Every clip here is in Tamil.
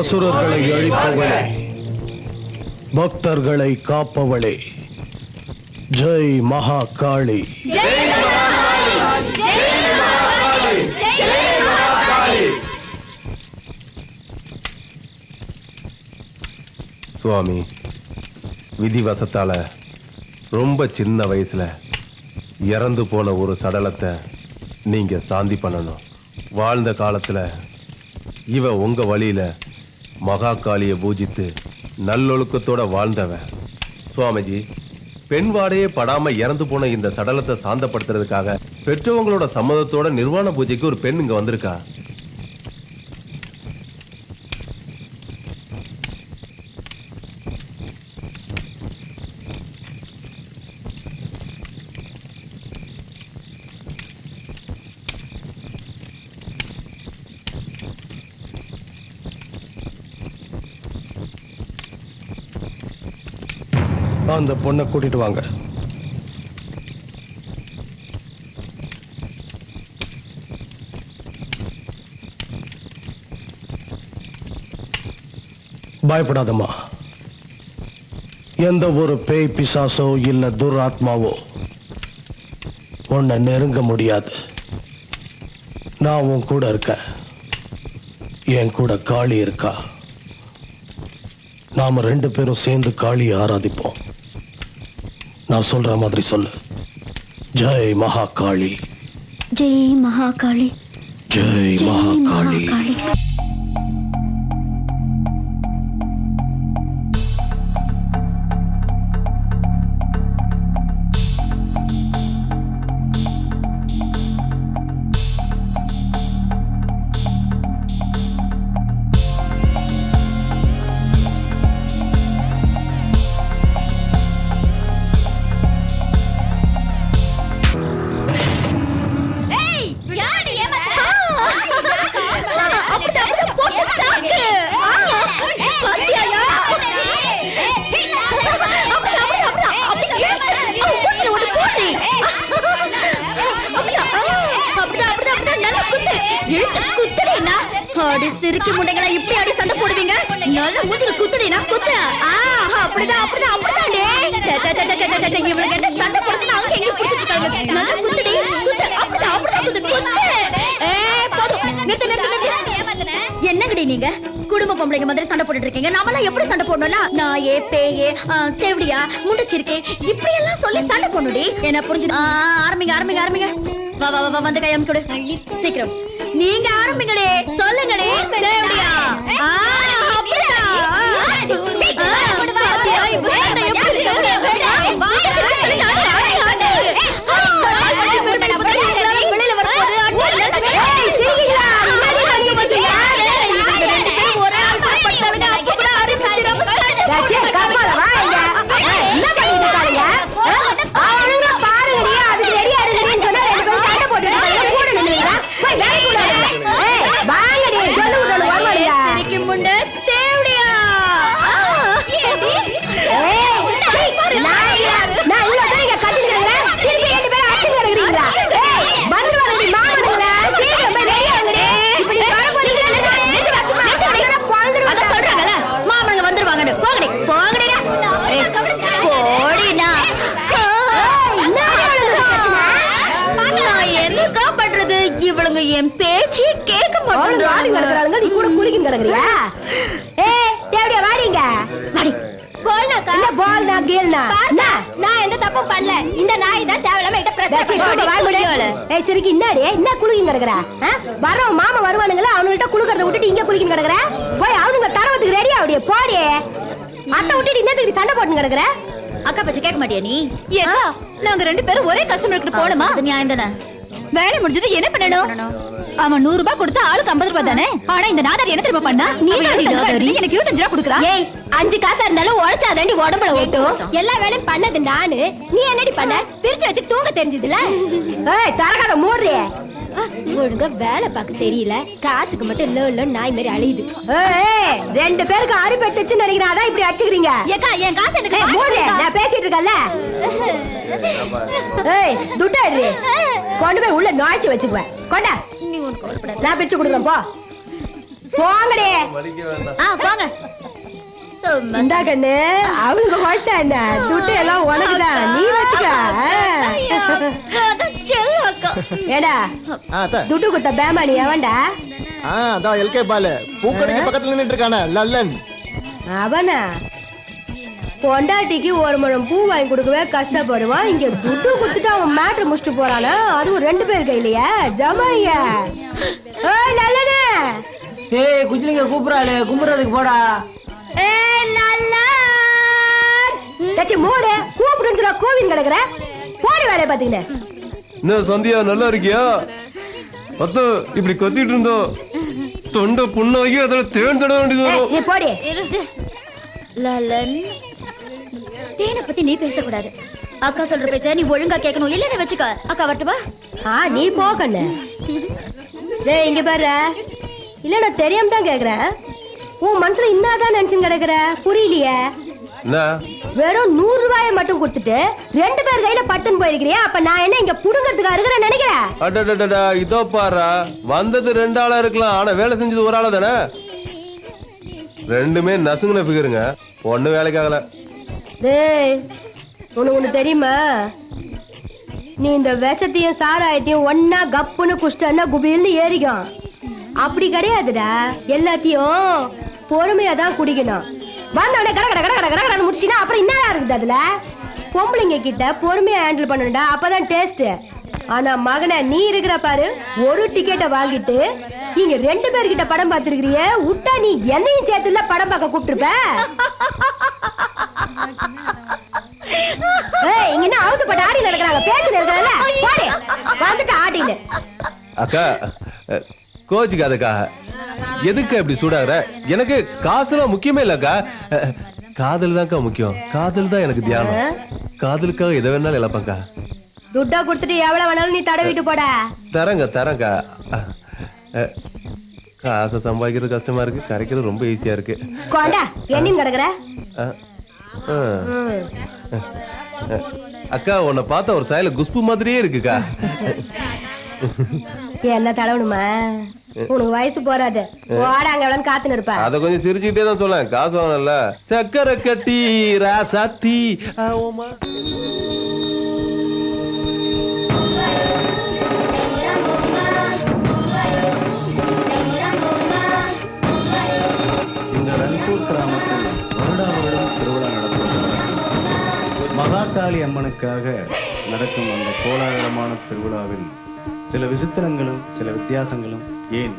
அசுரர்களை அழிப்பவளே, பக்தர்களை காப்பவளே, ஜெய் மகாகாளி. சுவாமி, விதிவசத்தால ரொம்ப சின்ன வயசுல இறந்து போன ஒரு சடலத்தை நீங்க சாந்தி பண்ணணும். வாழ்ந்த காலத்துல இவ உங்க வழியில மகாகாளியை பூஜித்து நல்லொழுக்கத்தோட வாழ்ந்தவன். சுவாமிஜி, பெண் வாடையே படாம இறந்து போன இந்த சடலத்தை சாந்தப்படுத்துறதுக்காக பெற்றவங்களோட சம்மதத்தோட நிர்வாண பூஜைக்கு ஒரு பெண் இங்க வந்திருக்கா. அந்த பொண்ணை கூட்டிட்டு வாங்க. பயப்படாதம்மா. எந்த ஒரு பேய் பிசாசோ இல்ல துராத்மாவோ உன்னை நெருங்க முடியாது. நான் உன் கூட இருக்கேன். என் கூட காளி இருக்கா. நாம 2 பேரும் சேர்ந்து காளியை ஆராதிப்போம். நான் சொல்ற மாதிரி சொல்லு. ஜெய் மகாகாளி, ஜெய் மகாகாளி, ஜெய் மகாகாளி. சிரிக்கி முண்டைங்களா இப்படி அடி சண்டை போடுவீங்க? நல்ல மூஞ்சில குத்துடினா குத்து. அப்படிதான் அப்படிதான் அப்படிதான். இவளுக்கு என்ன சண்டை போடுறதுன்னு அவங்க எங்க புடிச்சிட்டு இருக்காங்க. நல்ல குத்துடி குத்து. அப்படிதான் அப்படிதான் குத்து குத்து. போதும் நிறுத்து நிறுத்து நிறுத்து. என்னங்கடி நீங்க குடும்ப பொம்பளைங்க மாதிரி சண்டை போட்டுட்டு இருக்கீங்க? நாமெல்லாம் எப்படி சண்டை போடணும்னா நாயே பேயே தேவடியா முண்டச்சிருக்கே இப்படி எல்லாம் சொல்லி சண்டை போடணுடி. என்ன புரிஞ்சுது? ஆரம்பிங்க ஆரம்பிங்க ஆரம்பிங்க. வா வா வா வந்து கையம் கொடு சீக்கிரம். நீங்க ஆரம்பிங்கடே. சொல்லுங்கடே. தேவடியா என் பேச்சு கேட்க மாட்டாங்க. நீ கூட குளிக்கும் கிடக்குறியா? தேவடியா வாடிங்க வாடி. நான் எந்த தப்பும் பண்ணல. இந்த நாய் தான் தேவையில்லாம என்கிட்ட பிரச்சனை. சரி இன்னாடி என்ன குளிக்கும் கிடக்குற? வரோம் மாமா வருவானுங்களா அவனுகிட்ட குளுக்கறத விட்டுட்டு இங்க குளிக்கும் கிடக்குற? போய் அவனுங்க தரவத்துக்கு ரெடி ஆவடியே போடி. அத்தை விட்டுட்டு இன்னத்துக்கு சண்டை போட்டு கிடக்குற? அக்கா பச்சை கேட்க மாட்டியா நீ? ஏதோ நாங்க 2 பேரும் ஒரே கஸ்டமருக்கு போணுமா? நியாயம் தானே. வேலை முடிஞ்சது என்ன பண்ணணும்? அவன் 100 ரூபாய் கொடுத்து ஆளுக்கு 50 ரூபாய் தானே. ஆனா இந்த நாதாரி என்ன தெரியுமா பண்ணா? நீ எனக்கு 25 ரூபாய் கொடுக்குறா. ஏய் 5 காசா இருந்தாலும் உழைச்சாதாண்டி உடம்புல ஓட்டும். எல்லா வேலையும் பண்ணது நானு. நீ என்னடி பண்ண? பிரிச்சு வச்சு தூங்க தெரிஞ்சதுல. ஏய் தரகாத மூடுறே. ஒழுங்கா வேலை பார்க்க தெரியல. காசுக்கு மட்டும் இல்ல நாய் மாதிரி அழியுது. ஏய் 2 பேருக்கு அடிபட்டுச்சு நினைக்கிறேன். அதான் இப்படி அடிச்சுக்கிறீங்க. ஏக்கா என் காசு எனக்கு மூடு. நான் பேசிட்டு இருக்கல. ஏய் துட்டாடி கொண்டு போய் உள்ள நாய்ச்சி வச்சுக்குவேன். கொண்டா நீ ஒன்னு கவலைப்படாத. நான் பிரிச்சு கொடுக்குறேன் போ. போங்கடே. போங்க. இந்தா கண்ணு, அவளுக்கு குறைச்சா என்ன, துட்டு எல்லாம் உனக்குதான், நீ வச்சுக்க. ஏடா துட்டு கொடுத்த பேமானி எவன்டா? அதான் எல்கே பாலு பூக்கடைக்கு பக்கத்துல நின்னுட்டு இருக்கானே லல்லன். அவனா? பொண்டாட்டிக்கு ஒரு முழம் பூ வாங்கி கொடுக்கவே கஷ்டப்படுவான், இங்க துட்டு கொடுத்துட்டு அவன் மேட்ரு முடிச்சுட்டு போறானா, அதுவும் 2 பேர் கையிலயா? ஜமாயா நல்லனே. ஏய் குஜிலிங்க கூப்பிடறாளே, கும்பிடுறதுக்கு போடா. மூடு கூப்பிடுன்னு சொல்ல கோவின் கிடக்குற, போடி வேலையை பாத்தீங்க. என்ன சந்தியா நல்லா இருக்கியா? பத்து இப்படி கொத்திட்டு இருந்தோம், தொண்டை புண்ணாகி அதோட தேன் தட வேண்டியது வரும். நீ போடி. லலன், தேனை பத்தி நீ பேசக்கூடாது. அக்கா சொல்ற பேச்ச நீ ஒழுங்கா கேட்கணும், இல்லன்னு வச்சுக்க. அக்கா வரட்டுமா? நீ போகண்ண. டேய் இங்க பாரு, இல்ல நான் தெரியாம தான் கேக்குறேன், உன் மனசுல இன்னாதான் நினைச்சுன்னு கிடக்குற, புரியலையே. வெறும் 100 ரூபாயை மட்டும் கொடுத்துட்டு 2 பேர் கையில பட்டுன்னு போயிருக்கிறியா? அப்ப நான் என்ன இங்க புடுங்கிறதுக்கா இருக்கிறேன் நினைக்கிறேன்? இதோ பாரு, வந்தது 2 ஆளா இருக்கலாம், ஆனா வேலை செஞ்சது ஒரு ஆளா தானே. 2மே நசுங்குன பிகருங்க, ஒண்ணு வேலைக்காகல. டேய் உனக்கு தெரியுமா, நீ இந்த விஷத்தையும் சாராயத்தையும் ஒன்னா கப்புன்னு குஷ்டன்னா குபில்னு ஏறிக்கும். அப்படி கிடையாதுடா, எல்லாத்தையும் பொறுமையா தான் குடிக்கணும். வந்தவனே கட கட கட கட கட கட முடிச்சினா அப்புறம் என்ன இருக்குது அதுல? பொம்பளைங்க கிட்ட பொறுமையா ஹேண்டில் பண்ணணும்டா, அப்பதான் டேஸ்ட். ஆனா மகனே, நீ இருக்கிற பாரு, ஒரு டிக்கெட்டை வாங்கிட்டு நீங்க 2 பேர்கிட்ட படம் பார்த்திருக்கிறியே, விட்டா நீ என்னையும் சேர்த்துல படம் பார்க்க கூப்பிட்டுருப்ப. இங்க என்ன அவுத்து போட்டு ஆடி நடக்கிறாங்க, பேச்சு நடக்கிறாங்கல்ல, பாரு வந்துட்டு ஆடின்னு. அக்கா கோச்சுக்காதக்கா, எதுக்கு அப்படி சூடாகிற? எனக்கு காசுலாம் முக்கியமே இல்லக்கா, காதல் தான்க்கா முக்கியம். காதல் தான் எனக்கு தியானம். காதலுக்காக எதை வேணாலும் இழப்பேன்க்கா. துட்டா கொடுத்துட்டு எவ்வளவு வேணாலும் நீ தடவிட்டு போட. தரேங்க்கா. காசை சம்பாதிக்கிறது கஷ்டமா இருக்கு, கரைக்கிறது ரொம்ப ஈஸியா இருக்கு. கொண்டா என்னன்னு கிடக்குற. அக்கா உன்னை பார்த்தா ஒரு சாயல குஷ்பு மாதிரியே இருக்குக்கா. என்ன தடவணுமா? உனக்கு வயசு போறாது, ஓடாங்க எவ்வளவு காத்துன்னு இருப்ப. அத கொஞ்சம் சிரிச்சுக்கிட்டே தான் சொல்ல, காசு வாங்கல. சக்கரை கட்டி ராசாத்தி. இந்த ரன்பூர் கிராமத்தில் வருடாவருடம் திருவிழா நடத்துவது. மகாகாளி அம்மனுக்காக நடக்கும் அந்த கோலாகலமான திருவிழாவில் சில விசித்திரங்களும் சில வித்தியாசங்களும், ஏன்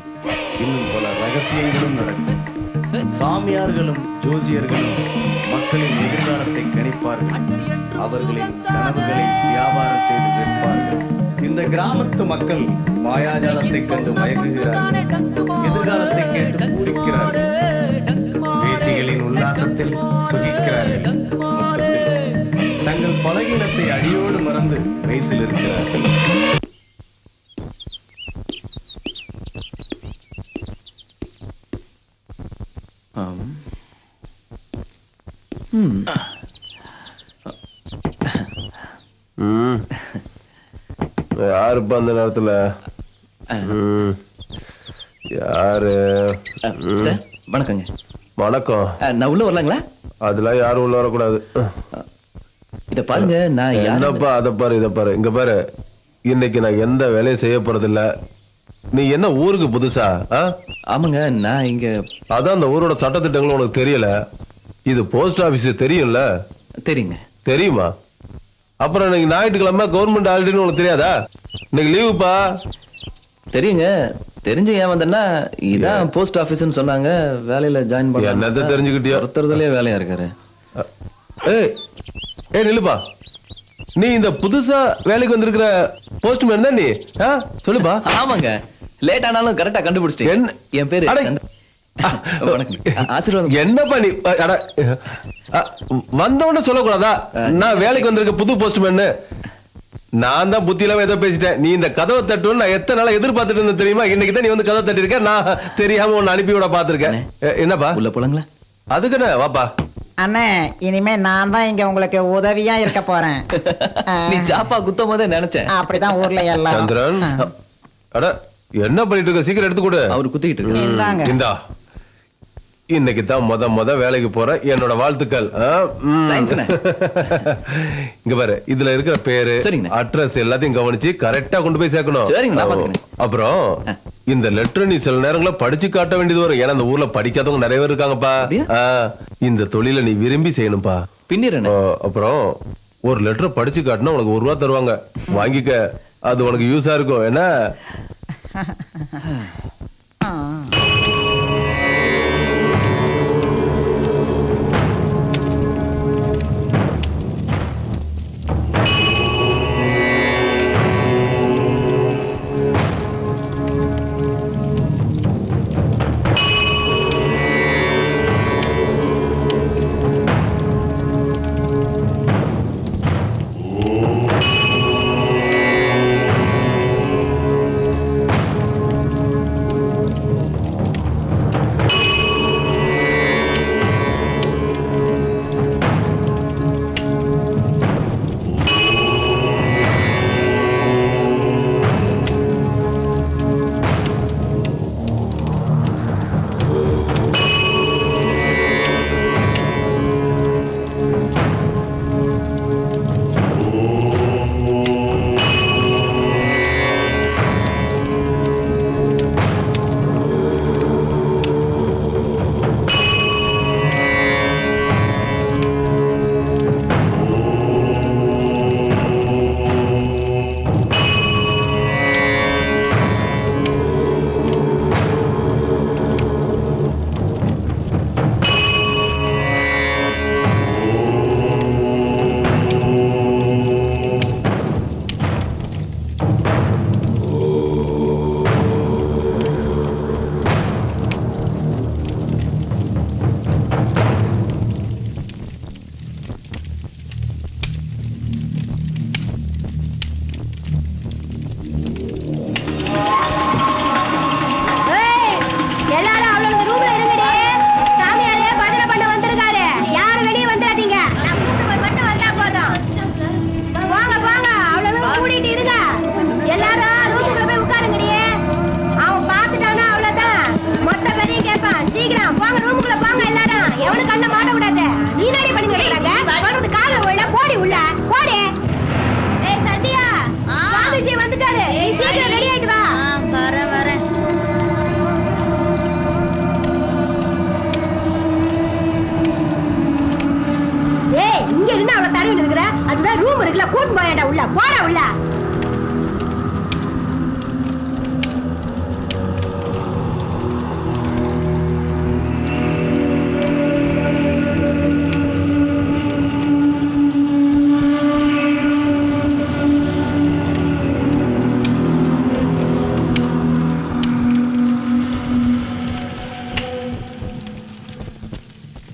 இன்னும் பல ரகசியங்களும் நடக்கும். சாமியார்களும் ஜோசியர்களும் மக்களின் எதிர்காலத்தை கணிப்பார்கள், அவர்களின் கனவுகளை வியாபாரம் செய்து விற்பார்கள். இந்த கிராமத்து மக்கள் மாயாஜாலத்தை கண்டு மயங்குகிறார்கள், எதிர்காலத்தை கேட்டு பூரிக்கிறார்கள், பேசிகளின் உல்லாசத்தில் சுகிக்கிறார்கள். மொத்தத்தில் தங்கள் பலகீனத்தை அடியோடு மறந்து வயசில் இருக்கிறார்கள். யாருப்பா அந்த நேரத்துல? யாரு? வணக்கங்க. வணக்கம். நான் உள்ள வரலாங்களா? அதெல்லாம் யாரும் உள்ள வரக்கூடாது. இத பாருங்க, நான் என்னப்பா அதை பாரு இதை பாரு, இங்க பாரு, இன்னைக்கு நான் எந்த வேலையும் செய்ய போறது இல்ல. நீ என்ன ஊருக்கு புதுசா? ஆமாங்க, நான் இங்க. அதான் அந்த ஊரோட சட்டத்திட்டங்களும் உனக்கு தெரியல. இது போஸ்ட் ஆபீஸ் தெரியும்ல? தெரியுங்க. தெரியுமா? அப்புறம் இன்னைக்கு ஞாயிற்றுக்கிழமை கவர்மெண்ட் ஹாலிடேன்னு உனக்கு தெரியாதா? இன்னைக்கு லீவுப்பா. தெரியுங்க. தெரிஞ்சு ஏன் வந்தேன்னா, இதான் போஸ்ட் ஆபீஸ்னு சொன்னாங்க, வேலையில ஜாயின் பண்ண. என்னத்தை தெரிஞ்சுக்கிட்டியா? ஒருத்தரதுலயே வேலையா இருக்காரு. ஏய் நில்லுப்பா, நீ இந்த புதுசா வேலைக்கு வந்திருக்கிற போஸ்ட்மேன் தான் நீ? சொல்லுப்பா. ஆமாங்க, லேட் ஆனாலும் கரெக்டா கண்டுபிடிச்சிட்டேன். என் பேரு ஆசீர்வாதம். என்னப்பா நீ வந்தவன சொல்லக்கூடாதா? நான் வேலைக்கு வந்திருக்க புது போஸ்ட்மேன். நான் தான் புத்தியில்லாம ஏதோ பேசிட்டேன். நீ இந்த கதவை தட்டுன்னு நான் எத்தனை நாளா எதிர்பார்த்துட்டு இருந்தேன் தெரியுமா? இன்னைக்கு தான் நீ வந்து கதவை தட்டி இருக்க. நான் தெரியாம உன்னை அனுப்பி விட பாத்துருக்கேன். என்னப்பா உள்ள போலாங்களா? அதுக்குன்னு வாப்பா. அண்ணே, இனிமே நான் தான் இங்க உங்களுக்கு உதவியா இருக்க போறேன். நீ சாப்பா குத்தும் போதே நினைச்சேன். அப்படிதான் ஊர்ல எல்லாம். சந்திரன், அட என்ன பண்ணிட்டு இருக்க? சீக்கிரம் எடுத்து கொடு. அவரு குத்திக்கிட்டு இருக்கு. இந்தாங்க. இந்தா இன்னைக்கு தான் முத வேலைக்கு போற என்னோட வாழ்த்துக்கள். தேங்க்ஸ்ண்ணே. இங்க பாரு, இதுல இருக்கிற பேரு சரிங்கண்ணே. அட்ரஸ் எல்லாத்தையும் கவனிச்சு கரெக்டா கொண்டு போய் சேர்க்கணும். சரிங்க, நான் பாத்துக்கிறேன். அப்புறம் இந்த லெட்டர் நீ சில நேரங்கள படிச்சு காட்ட வேண்டியது வரும். ஏன்னா இந்த ஊர்ல படிக்காதவங்க நிறைய பேர் இருக்காங்கப்பா. அப்படியா? இந்த தொழிலை நீ விரும்பி செய்யணும்பா. பின்னிறேண்ணே. அப்புறம் ஒரு லெட்டர் படிச்சு காட்டினா உனக்கு ₹1 தருவாங்க. வாங்கிக்க, அது உனக்கு யூஸா இருக்கும். என்ன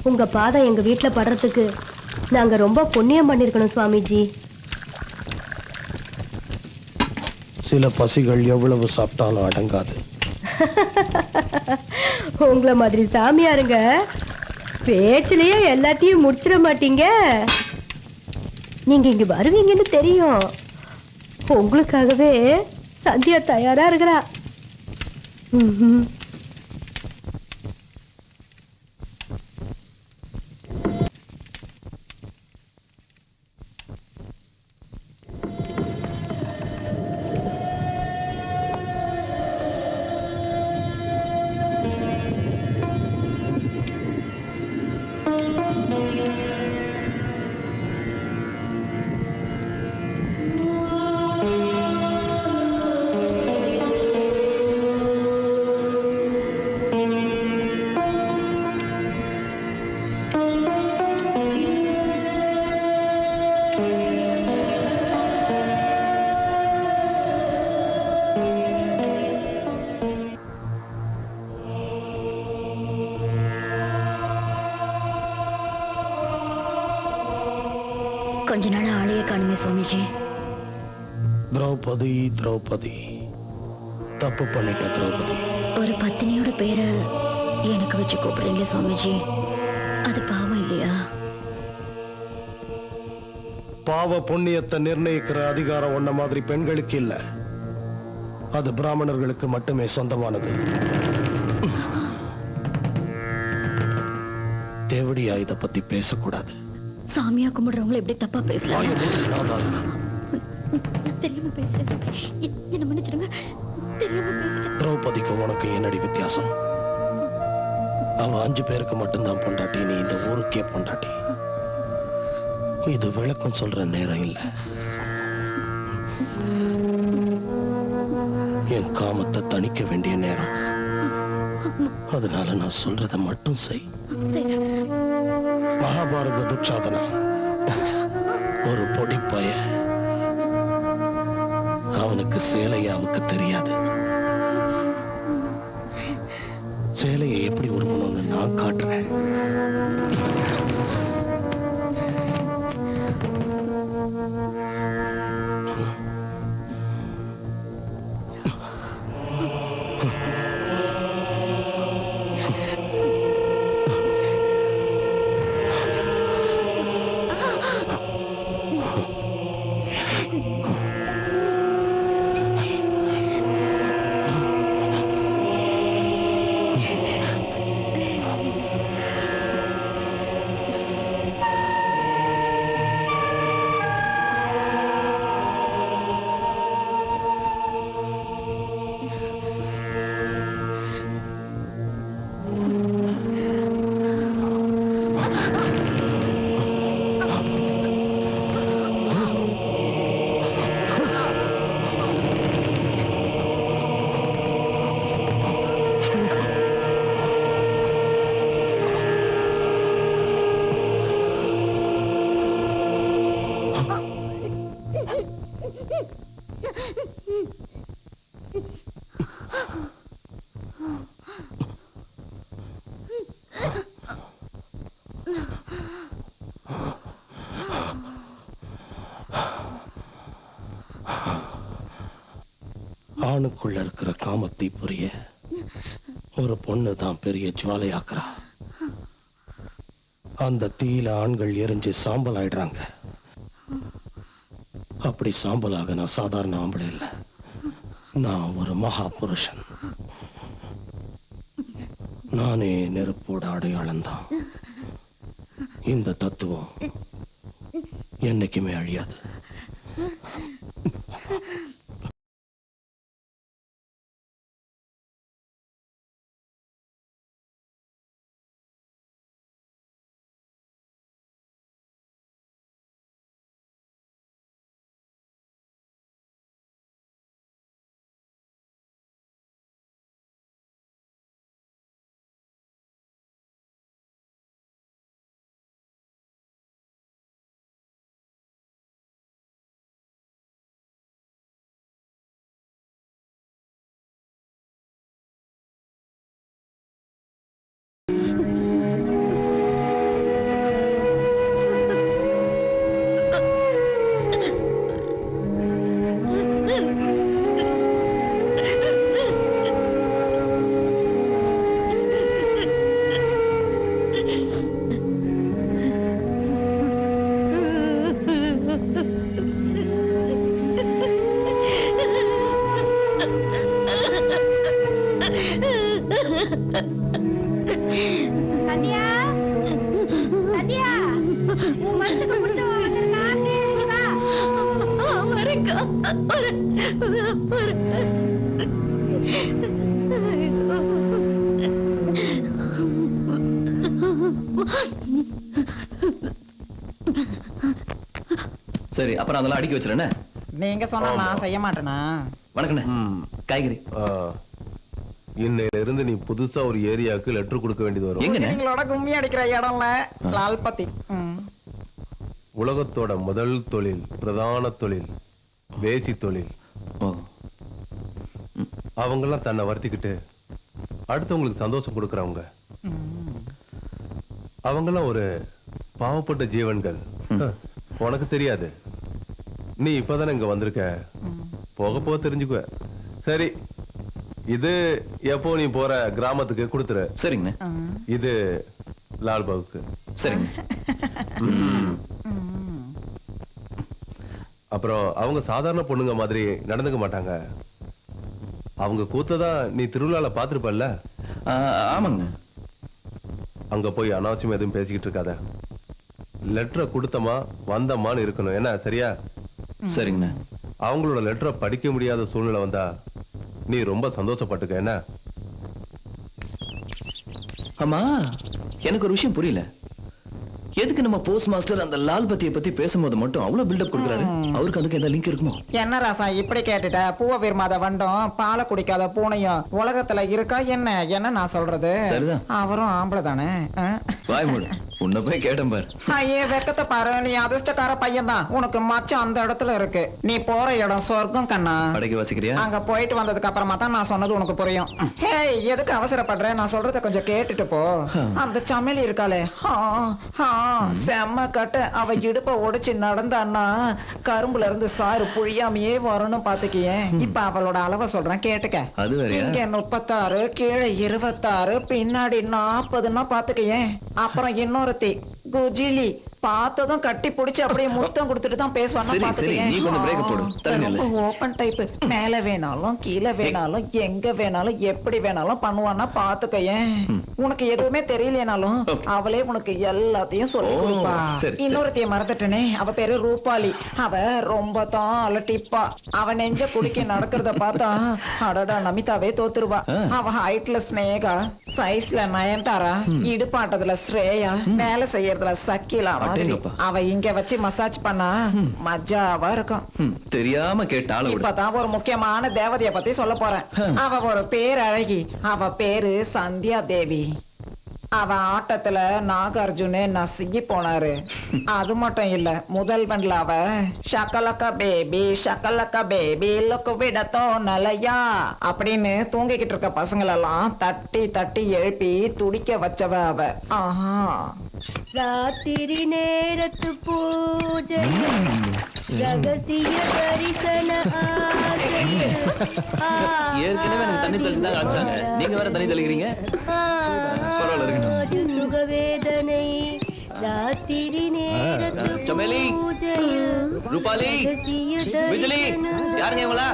உங்க பாதம் எங்க வீட்டுல படுறதுக்கு நாங்க ரொம்ப புண்ணியம் பண்ணிருக்கணும் சுவாமிஜி. சில பசிகள் எவ்வளவு சாப்பிட்டாலும் அடங்காது. உங்களை மாதிரி சாமியாருங்க பேச்சிலேயே எல்லாத்தையும் முடிச்சிட மாட்டீங்க. நீங்க இங்க வருவீங்கன்னு தெரியும். உங்களுக்காகவே சந்தியா தயாரா இருக்கிறா. கொஞ்ச நாள் ஆளையே காணுமே சுவாமிஜி. திரௌபதி திரௌபதி தப்பு பண்ணிட்ட திரௌபதி. ஒரு பத்தினியோட பேரை எனக்கு வச்சு கூப்பிடுறீங்க சுவாமிஜி, அது பாவம் இல்லையா? பாவ புண்ணியத்தை நிர்ணயிக்கிற அதிகாரம் ஒன்ன மாதிரி பெண்களுக்கு இல்ல. அது பிராமணர்களுக்கு மட்டுமே சொந்தமானது. இப்படியா இத பத்தி பேசக்கூடாது? சாமியா கும்பிடுறவங்களை எப்படி தப்பா பேசலாம்? வாயை மூடு, நாதாரி. தெரியாம பேசுறேன் சாமி. என்ன மன்னிச்சிடுங்க. தெரியாம பேசிட்டேன். திரௌபதிக்கு உனக்கு என்னடி வித்தியாசம்? அவ 5 பேருக்கு மட்டும்தான் பொண்டாட்டி, நீ இந்த ஊருக்கே பொண்டாட்டி. இது விளக்கம் சொல்ற நேரம் இல்ல. என் காமத்தை தணிக்க வேண்டிய நேரம். அதனால நான் சொல்றத மட்டும் செய். சரி. மகாபாரத துச்சாதனா ஒரு பொடி பய. அவனுக்கு சேலையாவுக்கு தெரியாது. சேலையை எப்படி உருவணும்னு நான் காட்டுறேன். ஆணுக்குள்ள இருக்கிற காமத்தை புரிய ஒரு பொண்ணு தான் பெரிய ஜுவாலையாக்குறா. அந்த தீயில ஆண்கள் எரிஞ்சு சாம்பல் ஆயிடுறாங்க. அப்படி சாம்பலாக நான் சாதாரண ஆம்பளை இல்லை, நான் ஒரு மகா புருஷன். நானே நெருப்போட அடையாளம் தான். இந்த தத்துவம் என்னைக்குமே அழியாது. சத்யா, சத்யா, உன் மனசுக்கு பிடிச்ச காத்து வா. வரேன்க்கா. சரி, அப்புறம் அதெல்லாம் அடுக்கி வச்சிருந்தேன். நீங்க சொன்னா நான் செய்ய மாட்டேனா? வணக்கண்ணே. காய்கறி. இன்னையில இருந்து நீ புதுசா ஒரு ஏரியாவுக்கு லெட்டர் கொடுக்க வேண்டியது வரும். எங்கண்ணே? நீங்களோட கும்மி அடிக்கிற இடம்ல லால்பத்தி. உலகத்தோட முதல் தொழில், பிரதான தொழில் வேசி தொழில். ஓ. அவங்கெல்லாம் தன்னை வருத்திக்கிட்டு அடுத்தவங்களுக்கு சந்தோஷம் கொடுக்கறவங்க. அவங்கெல்லாம் ஒரு பாவப்பட்ட ஜீவன்கள். உனக்கு தெரியாது, நீ இப்பதானே இங்க வந்திருக்க, போக போக தெரிஞ்சுக்குவ. சரி, இது எப்போ நீ போற கிராமத்துக்கு கொடுத்துரு. சரிங்கண்ணே. இது லால்பாவுக்கு. சரிங்க. அப்புறம் அவங்க சாதாரண பொண்ணுங்க மாதிரி நடந்துக்க மாட்டாங்க. அவங்க கூத்ததான் நீ திருவிழால பாத்துருப்பல்ல? ஆமாங்க. அங்க போய் அனாவசியம் எதுவும் பேசிக்கிட்டு இருக்காத. லெட்டரை கொடுத்தமா வந்தமான்னு இருக்கணும். என்ன சரியா? சரிங்கண்ணா. அவங்களோட லெட்டரை படிக்க முடியாத சூழ்நிலை வந்தா நீ ரொம்ப சந்தோஷப்பட்டுக்க. என்ன? ஆமா, எனக்கு ஒரு விஷயம் புரியல. எதுக்கு நம்ம போஸ்ட் மாஸ்டர் அந்த லால் பத்தியை பத்தி பேசும்போது மட்டும் அவ்வளவு பில்டப் கொடுக்குறாரு? அவருக்கு அதுக்கு எந்த லிங்க் இருக்குமோ? என்ன ராசா இப்படி கேட்டுட்ட? பூவை விரும்பாத வண்டும் பாலை குடிக்காத பூனையும் உலகத்துல இருக்கா என்ன? என்ன நான் சொல்றது? சரிதான். அவரும் ஆம்பளை தானே. வாய் மூடு. உன்னை போய் கேட்டேன் பாரு. ஐயே வெக்கத்தை பாரு, நீ அதிர்ஷ்டக்கார பையன் தான். உனக்கு மச்சம் அந்த இடத்துல இருக்கு. நீ போற இடம் சொர்க்கம் கண்ணா. அடக்கி வாசிக்கிறியா? அங்க போயிட்டு வந்ததுக்கு அப்புறமா தான் நான் சொன்னது உனக்கு புரியும். ஹேய், எதுக்கு அவசரப்படுற? நான் சொல்றத கொஞ்சம் கேட்டுட்டு போ. அந்த சமையல் இருக்காளே, செம்ம கட்ட. அவ இடுப்ப உடைச்சு நடந்தான்னா கரும்புல இருந்து சாறு புழியாமையே வரணும் பாத்துக்கியே. இப்ப அவளோட அளவை சொல்றேன் கேட்டுக்க. அது வேறயா? இங்க 36, கீழே 26, பின்னாடி 40ன்னா பாத்துக்கியே. அப்புறம் இன்னொருத்தி குஜிலி பார்த்ததும் கட்டி பிடிச்சு அப்படியே முத்தம் கொடுத்துட்டு தான் பேசுவாங்க. நீ கொஞ்சம் பிரேக் போடு. தரங்கல்ல ஓபன் டைப். மேல வேணாலும் கீழே வேணாலும் எங்க வேணாலும் எப்படி வேணாலும் பண்ணுவான்னா பாத்துக்கையேன். உனக்கு எதுவுமே தெரியலனாலும் அவளே உனக்கு எல்லாத்தையும் சொல்லி கொடுப்பா. இன்னொருத்தைய மறந்துட்டனே, அவ பேரு ரூபாலி. அவ ரொம்ப தான் அலட்டிப்பா. அவ நெஞ்ச குடிக்க நடக்கிறத பார்த்தா அடடா நமிதாவே தோத்துருவா. அவ ஹைட்ல ஸ்னேகா, சைஸ்ல நயன்தாரா, இடுப்பாட்டதுல ஸ்ரேயா, வேலை செய்யறதுல சக்கிலா. அவ இங்க வச்சு மசாஜ் பண்ணா மஜாவா இருக்கும். தெரியாம கேட்டாலும் இப்பதான் ஒரு முக்கியமான தேவதைய பத்தி சொல்ல போறேன். அவ ஒரு பேர் அழகி. அவ பேரு சந்தியா தேவி. அவ ஆட்டத்துல நாகார்ஜுனே நசுங்கி போனாரு. அது மட்டும் இல்ல, முதல்வன்ல அவ ஷக்கலக்கா பேபி லுக்கு விடத்தோ நலையா அப்படின்னு தூங்கிக்கிட்டு இருக்க பசங்களெல்லாம் தட்டி தட்டி எழுப்பி துடிக்க வச்சவ அவ. ஆஹா, ராத்திரி நேரத்து பூஜை ரகசிய தரிசன ஏற்கனவே எனக்கு தண்ணி தெளிச்சு தான் காமிச்சாங்க. நீங்க வேற தண்ணி தெளிக்கிறீங்க. பரவாயில்ல, இருக்கட்டும். சுகவேதனை ராத்திரி நேரத்து சமேலி, ரூபாலி, விஜிலி, யாருங்க இவங்களா?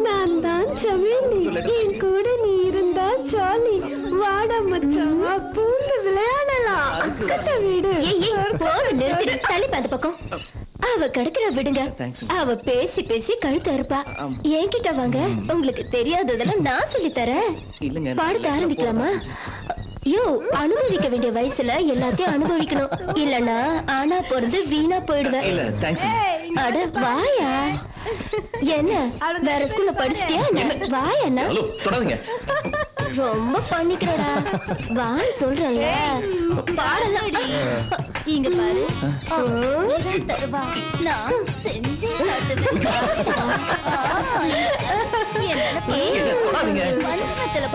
நான் தான் சமேலி. என் கூட நீ இருந்தா ஜாலி. வாடா மச்சான், பூந்து விளையாடலாம். அக்கட்ட வீடு. நிறுத்தி தள்ளி அந்த பக்கம். அவ கிடக்குற விடுங்க. அவ பேசி பேசி கழுத்து அறுப்பா. என்கிட்ட வாங்க, உங்களுக்கு தெரியாததெல்லாம் நான் சொல்லி தரேன். பாடத்தை ஆரம்பிக்கலாமா? யோ, அனுபவிக்க வேண்டிய வயசுல எல்லாத்தையும் அனுபவிக்கணும். இல்லன்னா ஆனா பொறுத்து வீணா போயிடுவேன். அட வாயா. என்ன வேற ஸ்கூல்ல படிச்சிட்டியா? வாயண்ணா. ரொம்ப பண்ணிக்கிறடா. வான்னு சொல்றாங்க. பாடலாம். இங்க பாரு. நான் செஞ்சு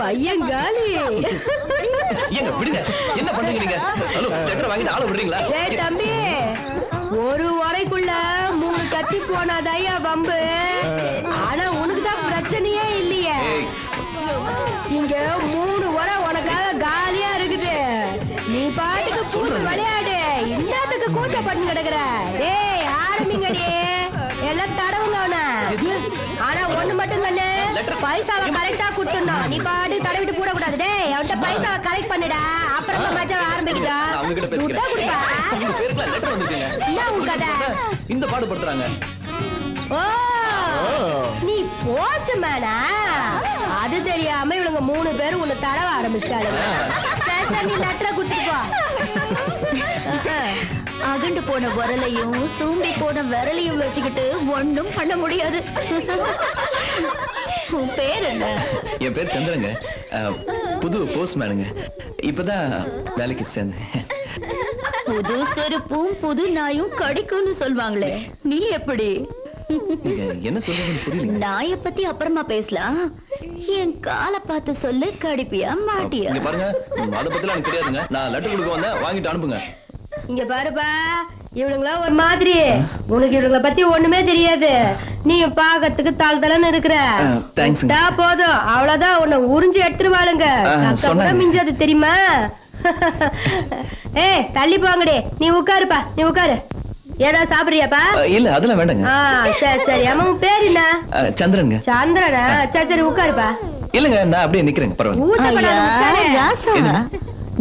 பையன் காலி. என்ன பண்றீங்க? தம்பி, ஒரு வரைக்குள்ள 3 கட்டி போனாதையா வம்பு. ஆனா உனக்குதான் பிரச்சனையே இல்லையே. இங்க 3 வரை உனக்காக காலியா இருக்குது. நீ பாட்டுக்கு பூத்து விளையாடு. இன்னத்துக்கு கூச்ச பண்ணி கிடக்குற. டேய் ஆரம்பிங்கடி. எல்லாம் தடவுங்க அவன. ஆனா ஒண்ணு மட்டும் தானே, பைசாவை கரெக்டா கொடுத்துடணும். நீ பாட்டு தடவிட்டு போட கூடாது. டேய் அவன்கிட்ட பைசாவை கரெக்ட் பண்ணிடா. அப்புறமா மச்சான் ஆரம்பிக்கிட்டா. என்ன உன் கதை? இந்த பாடு படுத்துறாங்க. ஓ, நீ போஸ்ட்மேனா? அது தெரியாம இவங்க 3 பேரும் உன்னை தடவ ஆரம்பிச்சிட்டாங்க. நீ லெட்டரை கொடுத்துட்டு போ. அகண்டு போன விரலையும் சூம்பி போன விரலையும் வச்சுக்கிட்டு ஒண்ணும் பண்ண முடியாது. உன் பேர் என்ன? என் பேர் சந்திரங்க. புது போஸ்ட்மேனுங்க. இப்பதான் வேலைக்கு சேர்ந்தேன். புது செருப்பும் புது நாயும் கடிக்கும்னு சொல்வாங்களே, நீ எப்படி? என்ன சொல்றதுன்னு புரியல. நாயை பத்தி அப்புறமா பேசலாம். என் காலை பார்த்து சொல்லு, கடிப்பியா மாட்டியா? இங்க பாருங்க, அத பத்திலாம் எனக்கு தெரியாதுங்க. நான் லெட்டர் கொடுக்க வந்தேன், வாங்கிட்டு அனுப்புங்க. இங்க பாருப்பா, இவனுங்களா ஒரு மாதிரி. உனக்கு இவங்கள பத்தி ஒண்ணுமே தெரியாது. நீ பாக்கிறதுக்கு தாள் தலன்னு இருக்கிற. போதும், அவ்வளவுதான். உன்னை உறிஞ்சு எடுத்துருவாளுங்க. மிஞ்சாது தெரியுமா? ஏய் தள்ளி போங்கடி. நீ உட்காருப்பா, நீ உட்காரு. ஏதாவது சாப்பிடுறியாப்பா? இல்ல அதெல்லாம் வேண்டாங்க. சரி சரி. அம்மா உன் பேர் என்ன? சந்திரனுங்க. சந்திரனா? சரி சரி உட்காருப்பா. இல்லங்க நான் அப்படியே நிக்கிறேங்க பரவாயில்ல ஊச்சப்படாத உட்காரு. ராசா,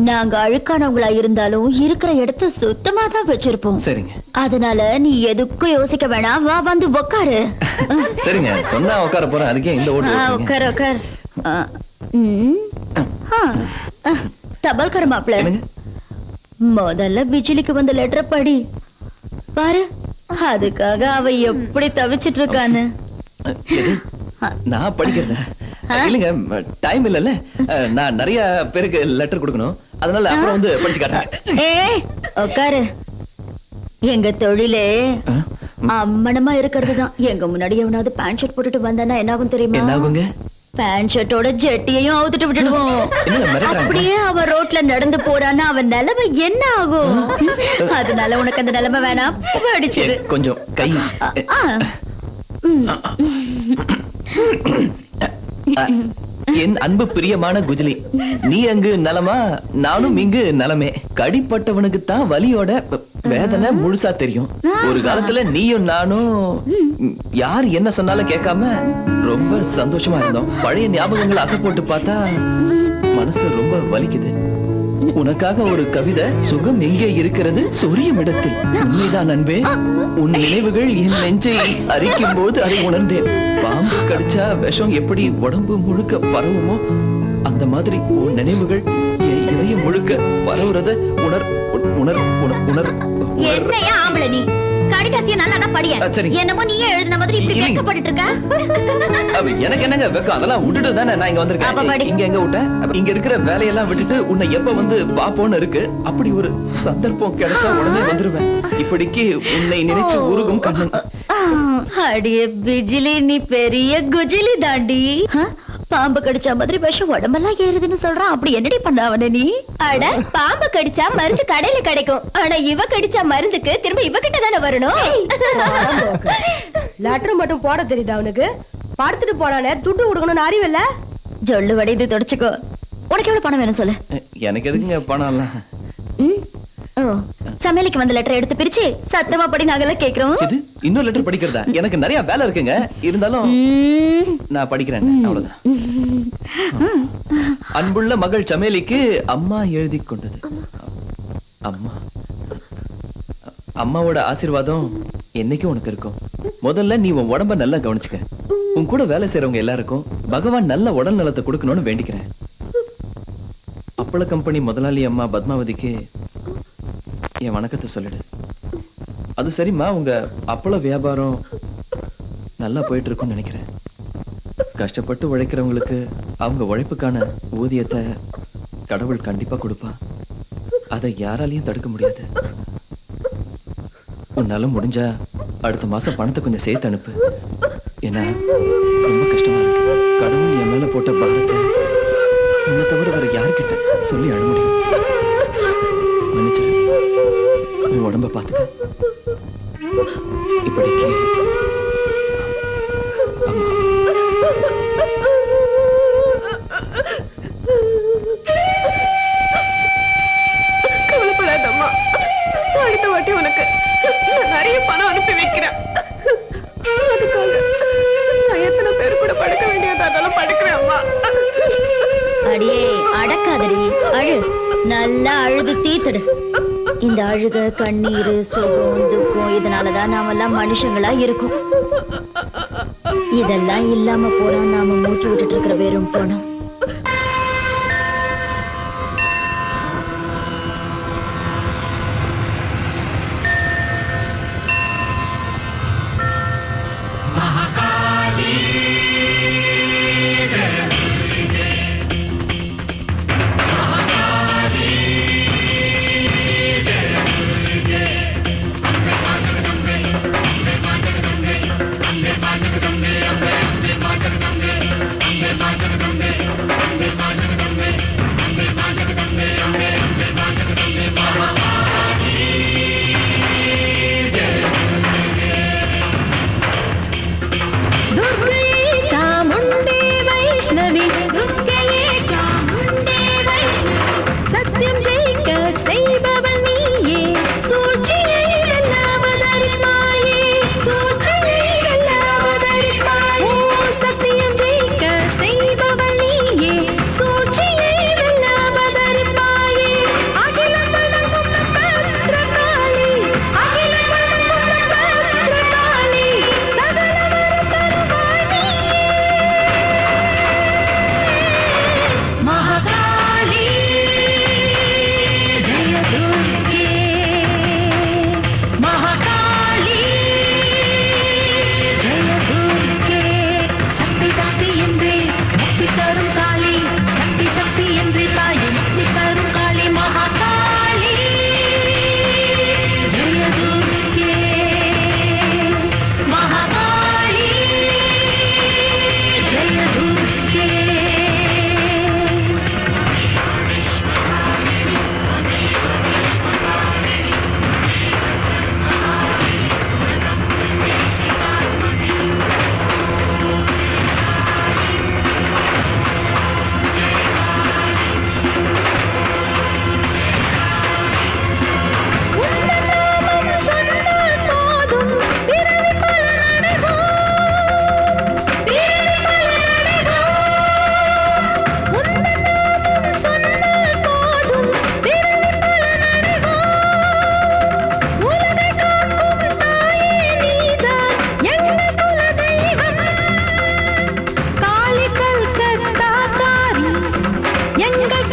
நாங்க அழுக்கானவங்களா இருந்தாலும் இருக்கிற இடத்த சுத்தமா தான் வச்சிருப்போம். சரிங்க அதனால நீ எதுக்கும் யோசிக்க வேணாம், வா வந்து உக்காரு. சரிங்க சொன்னா உட்கார போறேன் அதுக்கே இந்த ஓட்டு ஓட்டுறீங்க? உக்கார் உக்கார். தபால்கார மாப்பிள, என்னங்க? முதல்ல பிஜிலிக்கு வந்த லெட்டர் படி பாரு, அதுக்காக அவ எப்படி தவிச்சிட்டு இருக்கான்னு. எது? நான் படிக்கிறேன் இல்லங்க டைம் இல்லல்ல, நான் நிறைய பேருக்கு லெட்டர் கொடுக்கணும், அதனால அப்புறம் வந்து படிச்சு காட்டுறேன். ஏய் உக்காரு. எங்க தொழிலே அம்மனமா இருக்கிறது தான். எங்க முன்னாடி எவனாவது பேண்ட் ஷர்ட் போட்டுட்டு வந்தானா என்ன ஆகும் தெரியுமா? என்ன ஆகுங்க? பேண்ட் ஷர்ட்டோட ஜெட்டியையும் அவுத்துட்டு விட்டுடுவோம். என்னங்க மிரட்டுறாங்க? அப்படியே அவ ரோட்ல நடந்து போறான்னா அவன் நிலைமை என்ன ஆகும்? அதனால உனக்கு அந்த நிலைமை வேணாம், படிச்சிரு. கொஞ்சம் கை ஆ. ம். என் அன்பு பிரியமான குஜிலி, நீ அங்கு நலமா, நானும் இங்கு நலமே. கடிப்பட்டவனுக்கு தான் வலியோட வேதனை முழுசா தெரியும். ஒரு காலத்துல நீயும் நானும் யார் என்ன சொன்னாலும் கேட்காம ரொம்ப சந்தோஷமா இருந்தோம். பழைய ஞாபகங்களை அசை போட்டு பார்த்தா மனசு ரொம்ப வலிக்குது. உனக்காக ஒரு கவிதை, சுகம் எங்கே இருக்கிறது சொரியும் இடத்தில். உண்மைதான் அன்பே, உன் நினைவுகள் என் நெஞ்சை அரிக்கும் போது அதை உணர்ந்தேன். பாம்பு கடிச்சா விஷம் எப்படி உடம்பு முழுக்க பரவுமோ அந்த மாதிரி உன் நினைவுகள் என் இதயம் முழுக்க பரவுறத உணர் உணர் உணர் உணர் என்னையா ஆம்பளை நீ? கடிதாசிய நல்லா படிய. சரிங்க. என்னமோ நீயே எழுதின மாதிரி இப்படி இல்லைங்க. வெட்கப்பட்டுட்டு இருக்க. எனக்கு என்னங்க வெக்கம்? அதெல்லாம் விட்டுட்டு தானே நான் இங்க அப்ப வந்திருக்கேன். படி. இங்க எங்க விட்டேன்? இங்க இருக்கிற வேலையெல்லாம் விட்டுட்டு உன்னை எப்ப வந்து பாப்போன்னு இருக்கு. அப்படி ஒரு சந்தர்ப்பம் கிடைச்சா உடனே வந்துருவேன். இப்படிக்கு உன்னை நினைச்சு உருகும் கண்ணன். அடியே பிஜிலி, நீ பெரிய குஜிலி தாண்டி. பாம்பு கடிச்ச மாதிரி விஷம் உடம்பெல்லாம் ஏறுதுன்னு சொல்றான். அப்படி என்னடி பண்ண அவன நீ? அட பாம்பு கடிச்சா மருந்து கடையில கிடைக்கும். ஆனா இவ கடிச்சா மருந்துக்கு திரும்ப இவகிட்ட தானே வரணும். லெட்டர் மட்டும் போட தெரியுது அவனுக்கு. படுத்துட்டு போனானே துட்டு கொடுக்கணும்னு அறிவில்ல. ஜொல்லு வடைது தொடச்சுக்கோ. உனக்கு எவ்வளவு பணம் வேணும் சொல்லு. எனக்கு எதுக்குங்க பணம் எல்லாம்? ஓ, சமையலுக்கு வந்த லெட்டர் எடுத்து பிரிச்சு சத்தமா படி நாங்கெல்லாம் கேக்குறோம். இது இன்னொரு லெட்டர் படிக்கிறதா? எனக்கு நிறைய வேலை இருக்குங்க, இருந்தாலும் நான் படிக்கிறேன் அவ்வளவுதான். அன்புள்ள மகள் சமேலிக்கு அம்மா எழுதி கொண்டது. அம்மா, அம்மாவோட ஆசீர்வாதம் என்னைக்கும் உனக்கு இருக்கும். முதல்ல நீ உன் உடம்ப நல்லா கவனிச்சுக்க. உன் கூட வேலை செய்யறவங்க எல்லாருக்கும் பகவான் நல்ல உடல் நலத்தை கொடுக்கணும்னு வேண்டிக்கிறேன். அப்பள கம்பெனி முதலாளி அம்மா பத்மாவதிக்கு என் வணக்கத்தை சொல்லிடு. அது சரிம்மா, உங்க அப்பள வியாபாரம் நல்லா போயிட்டு இருக்கும்னு நினைக்கிறேன். கஷ்டப்பட்டு உழைக்கிறவங்களுக்கு அவங்க உழைப்புக்கான ஊதியத்தை கடவுள் கண்டிப்பா கொடுப்பா. அதை யாராலையும் தடுக்க முடியாது. உன்னால முடிஞ்சா அடுத்த மாசம் பணத்தை கொஞ்சம் சேர்த்து அனுப்பு. ஏன்னா ரொம்ப கஷ்டமா இருக்கு. கடவுள் என் மேல போட்ட பாரத்தை உன்னை தவிர வேற யாருக்கிட்ட சொல்லி அழ முடியும்? மன்னிச்சிரு. உன் உடம்ப பார்த்துக்க. இப்படிக்கு அம்மா. கவலைப்படாதம்மா, அடுத்த வாட்டி உனக்கு நான் நிறைய பணம் அனுப்பி வைக்கிறேன். அதுக்காக நான் எத்தனை பேர் கூட படுக்க வேண்டியது அதெல்லாம் படுக்கிறேன் அம்மா. அடியே அடக்காதடி, அழு. நல்லா அழுது தீத்துடு. இந்த அழுக, கண்ணீர், சுகம், துக்கம் இதனாலதான் நாமெல்லாம் மனுஷங்களா இருக்கும். இதெல்லாம் இல்லாம போனா நாம மூச்சு விட்டுட்டு இருக்கிற வெறும் பணம்.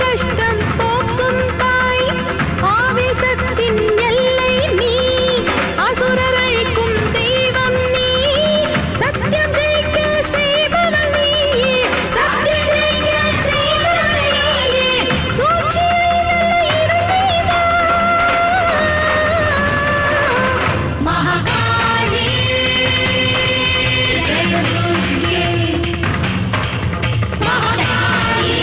கஷ்டம் போக்கும் தாய் ஆவேசத்தின் எல்லை நீ அசுரர் அழிக்கும் தெய்வம் நீ சத்தியம் ஜெயிக்க செய்பவள் நீயே சத்தியம் ஜெயிக்க செய்பவள் நீயே சூழ்ச்சியில் இருந்தீவா மகாகாளி ஜெயதுர்கே மகாகாளி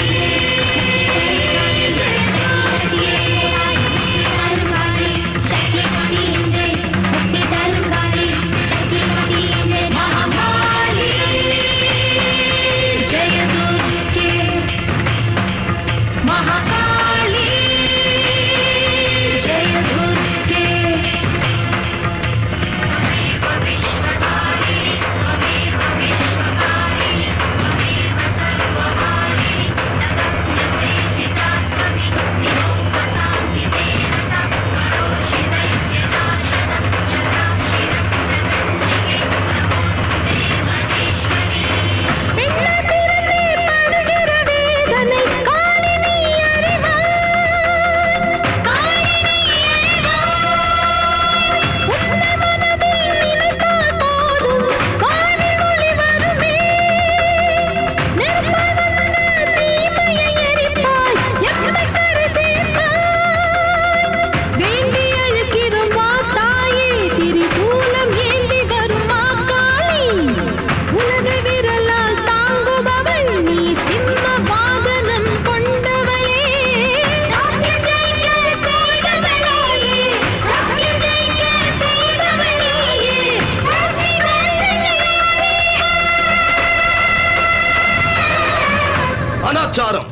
அனாச்சாரம்.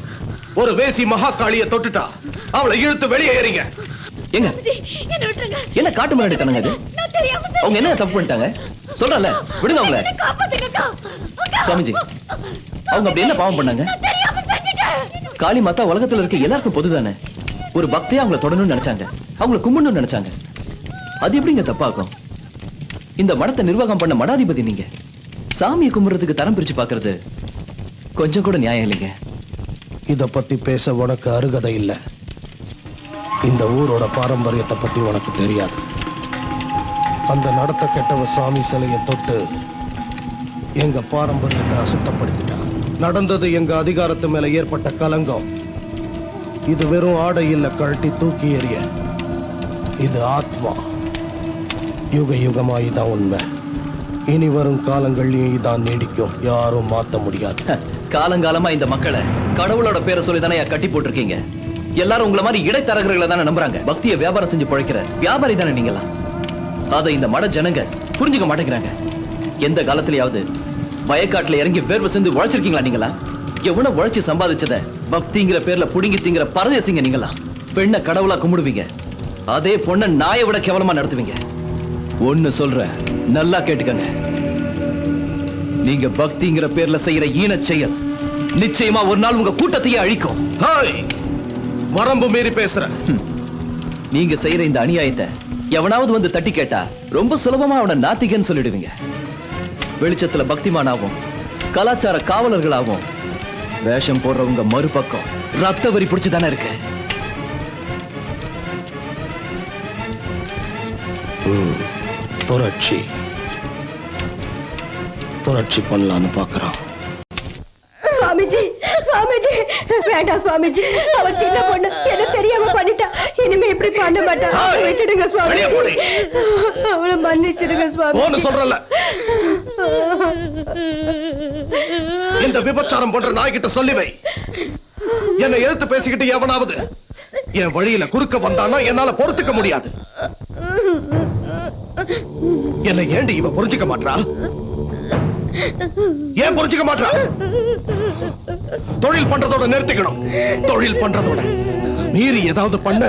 ஒரு வேசி மகாகாளிய தொட்டுட்டா அவளை இழுத்து வெளியே ஏறிங்க. எங்க என்ன காட்டு முன்னாடி தனங்க அது? அவங்க என்ன தப்பு பண்ணிட்டாங்க சொல்றல, விடுங்க அவங்கள. சுவாமிஜி, அவங்க அப்படி என்ன பாவம் பண்ணாங்க? காளி மாதா உலகத்துல இருக்க எல்லாருக்கும் பொதுதானே. ஒரு பக்தியா அவங்கள தொடணும்னு நினைச்சாங்க, அவங்கள கும்பிடணும்னு நினைச்சாங்க. அது எப்படிங்க தப்பாக்கும்? இந்த மடத்தை நிர்வாகம் பண்ண மடாதிபதி நீங்க. சாமியை கும்பிடுறதுக்கு தரம் பிரிச்சு பாக்குறது கொஞ்சம் கூட நியாயம் இல்லைங்க. இத பத்தி பேச உனக்கு அருகதை இல்ல. இந்த ஊரோட பாரம்பரியத்தை பத்தி உனக்கு தெரியாது. அந்த நடத்த கெட்டவ சாமி சிலையை தொட்டு எங்க பாரம்பரியத்தை அசுத்தப்படுத்திட்டா. நடந்தது எங்க அதிகாரத்து மேல ஏற்பட்ட கலங்கம். இது வெறும் ஆடை இல்ல, கழட்டி தூக்கி எறிய. இது ஆத்மா. யுக யுகமா இதான் உண்மை. இனி வரும் காலங்கள்லயும் இதான் நீடிக்கும். யாரும் மாத்த முடியாது. காலங்காலமா இந்த மக்களை கடவுளோட பேரை சொல்லி தானே கட்டி போட்டிருக்கீங்க. எல்லாரும் உங்களை மாதிரி இடைத்தரகர்களை தானே நம்புறாங்க. பக்தியை வியாபாரம் செஞ்சு பிழைக்கிற வியாபாரி தானே நீங்களா? அதை இந்த மட ஜனங்க புரிஞ்சுக்க மாட்டேங்கிறாங்க. எந்த காலத்திலயாவது வயக்காட்டுல இறங்கி வேர்வை செஞ்சு உழைச்சிருக்கீங்களா நீங்களா? எவ்வளவு உழைச்சி சம்பாதிச்சத பக்திங்கிற பேர்ல புடுங்கி திங்கிற பரதேசிங்க நீங்களா? பெண்ணை கடவுளா கும்பிடுவீங்க, அதே பொண்ணை நாயை விட கேவலமா நடத்துவீங்க. ஒண்ணு சொல்ற, நல்லா கேட்டுக்கங்க. நீங்க பக்திங்கிற பேர்ல செய்யற ஈனச் செயல் நிச்சயமா ஒரு நாள் உங்க கூட்டத்தையே அழிக்கும். வரம்பு மீறி பேசுற. நீங்க செய்யற இந்த அநியாயத்தை எவனாவது வந்து தட்டி கேட்டா ரொம்ப சுலபமா அவனை நாத்திகன்னு சொல்லிடுவீங்க. வெளிச்சத்துல பக்திமானாவும் கலாச்சார காவலர்களாகவும் வேஷம் போடுறவங்க மறுபக்கம் ரத்த வரி பிடிச்சுதானே இருக்கு. புரட்சி புரட்சி பண்ணலான்னு பாக்குறான். சுவாமிஜி, சுவாமிஜி, வேண்டாம் சுவாமிஜி. அவ சின்ன பொண்ணு, எது தெரியாம பண்ணிட்டா. இனிமே இப்படி பண்ண மாட்டா. விட்டுடுங்க சுவாமிஜி. அவளை மன்னிச்சிடுங்க சுவாமி. சொல்றல, இந்த விபச்சாரம் போன்ற நாய்கிட்ட சொல்லி வை. என்னை எதிர்த்து பேசிக்கிட்டு எவனாவது என் வழியில குறுக்க வந்தானா என்னால பொறுத்துக்க முடியாது. என்னை ஏண்டி இவ புரிஞ்சுக்க மாட்டா? ஏன் புரிஞ்சுக்க மாட்டா? தொழில் பண்றதோட நிறுத்திக்கணும். தொழில் பண்றதோட மீறி ஏதாவது பண்ண,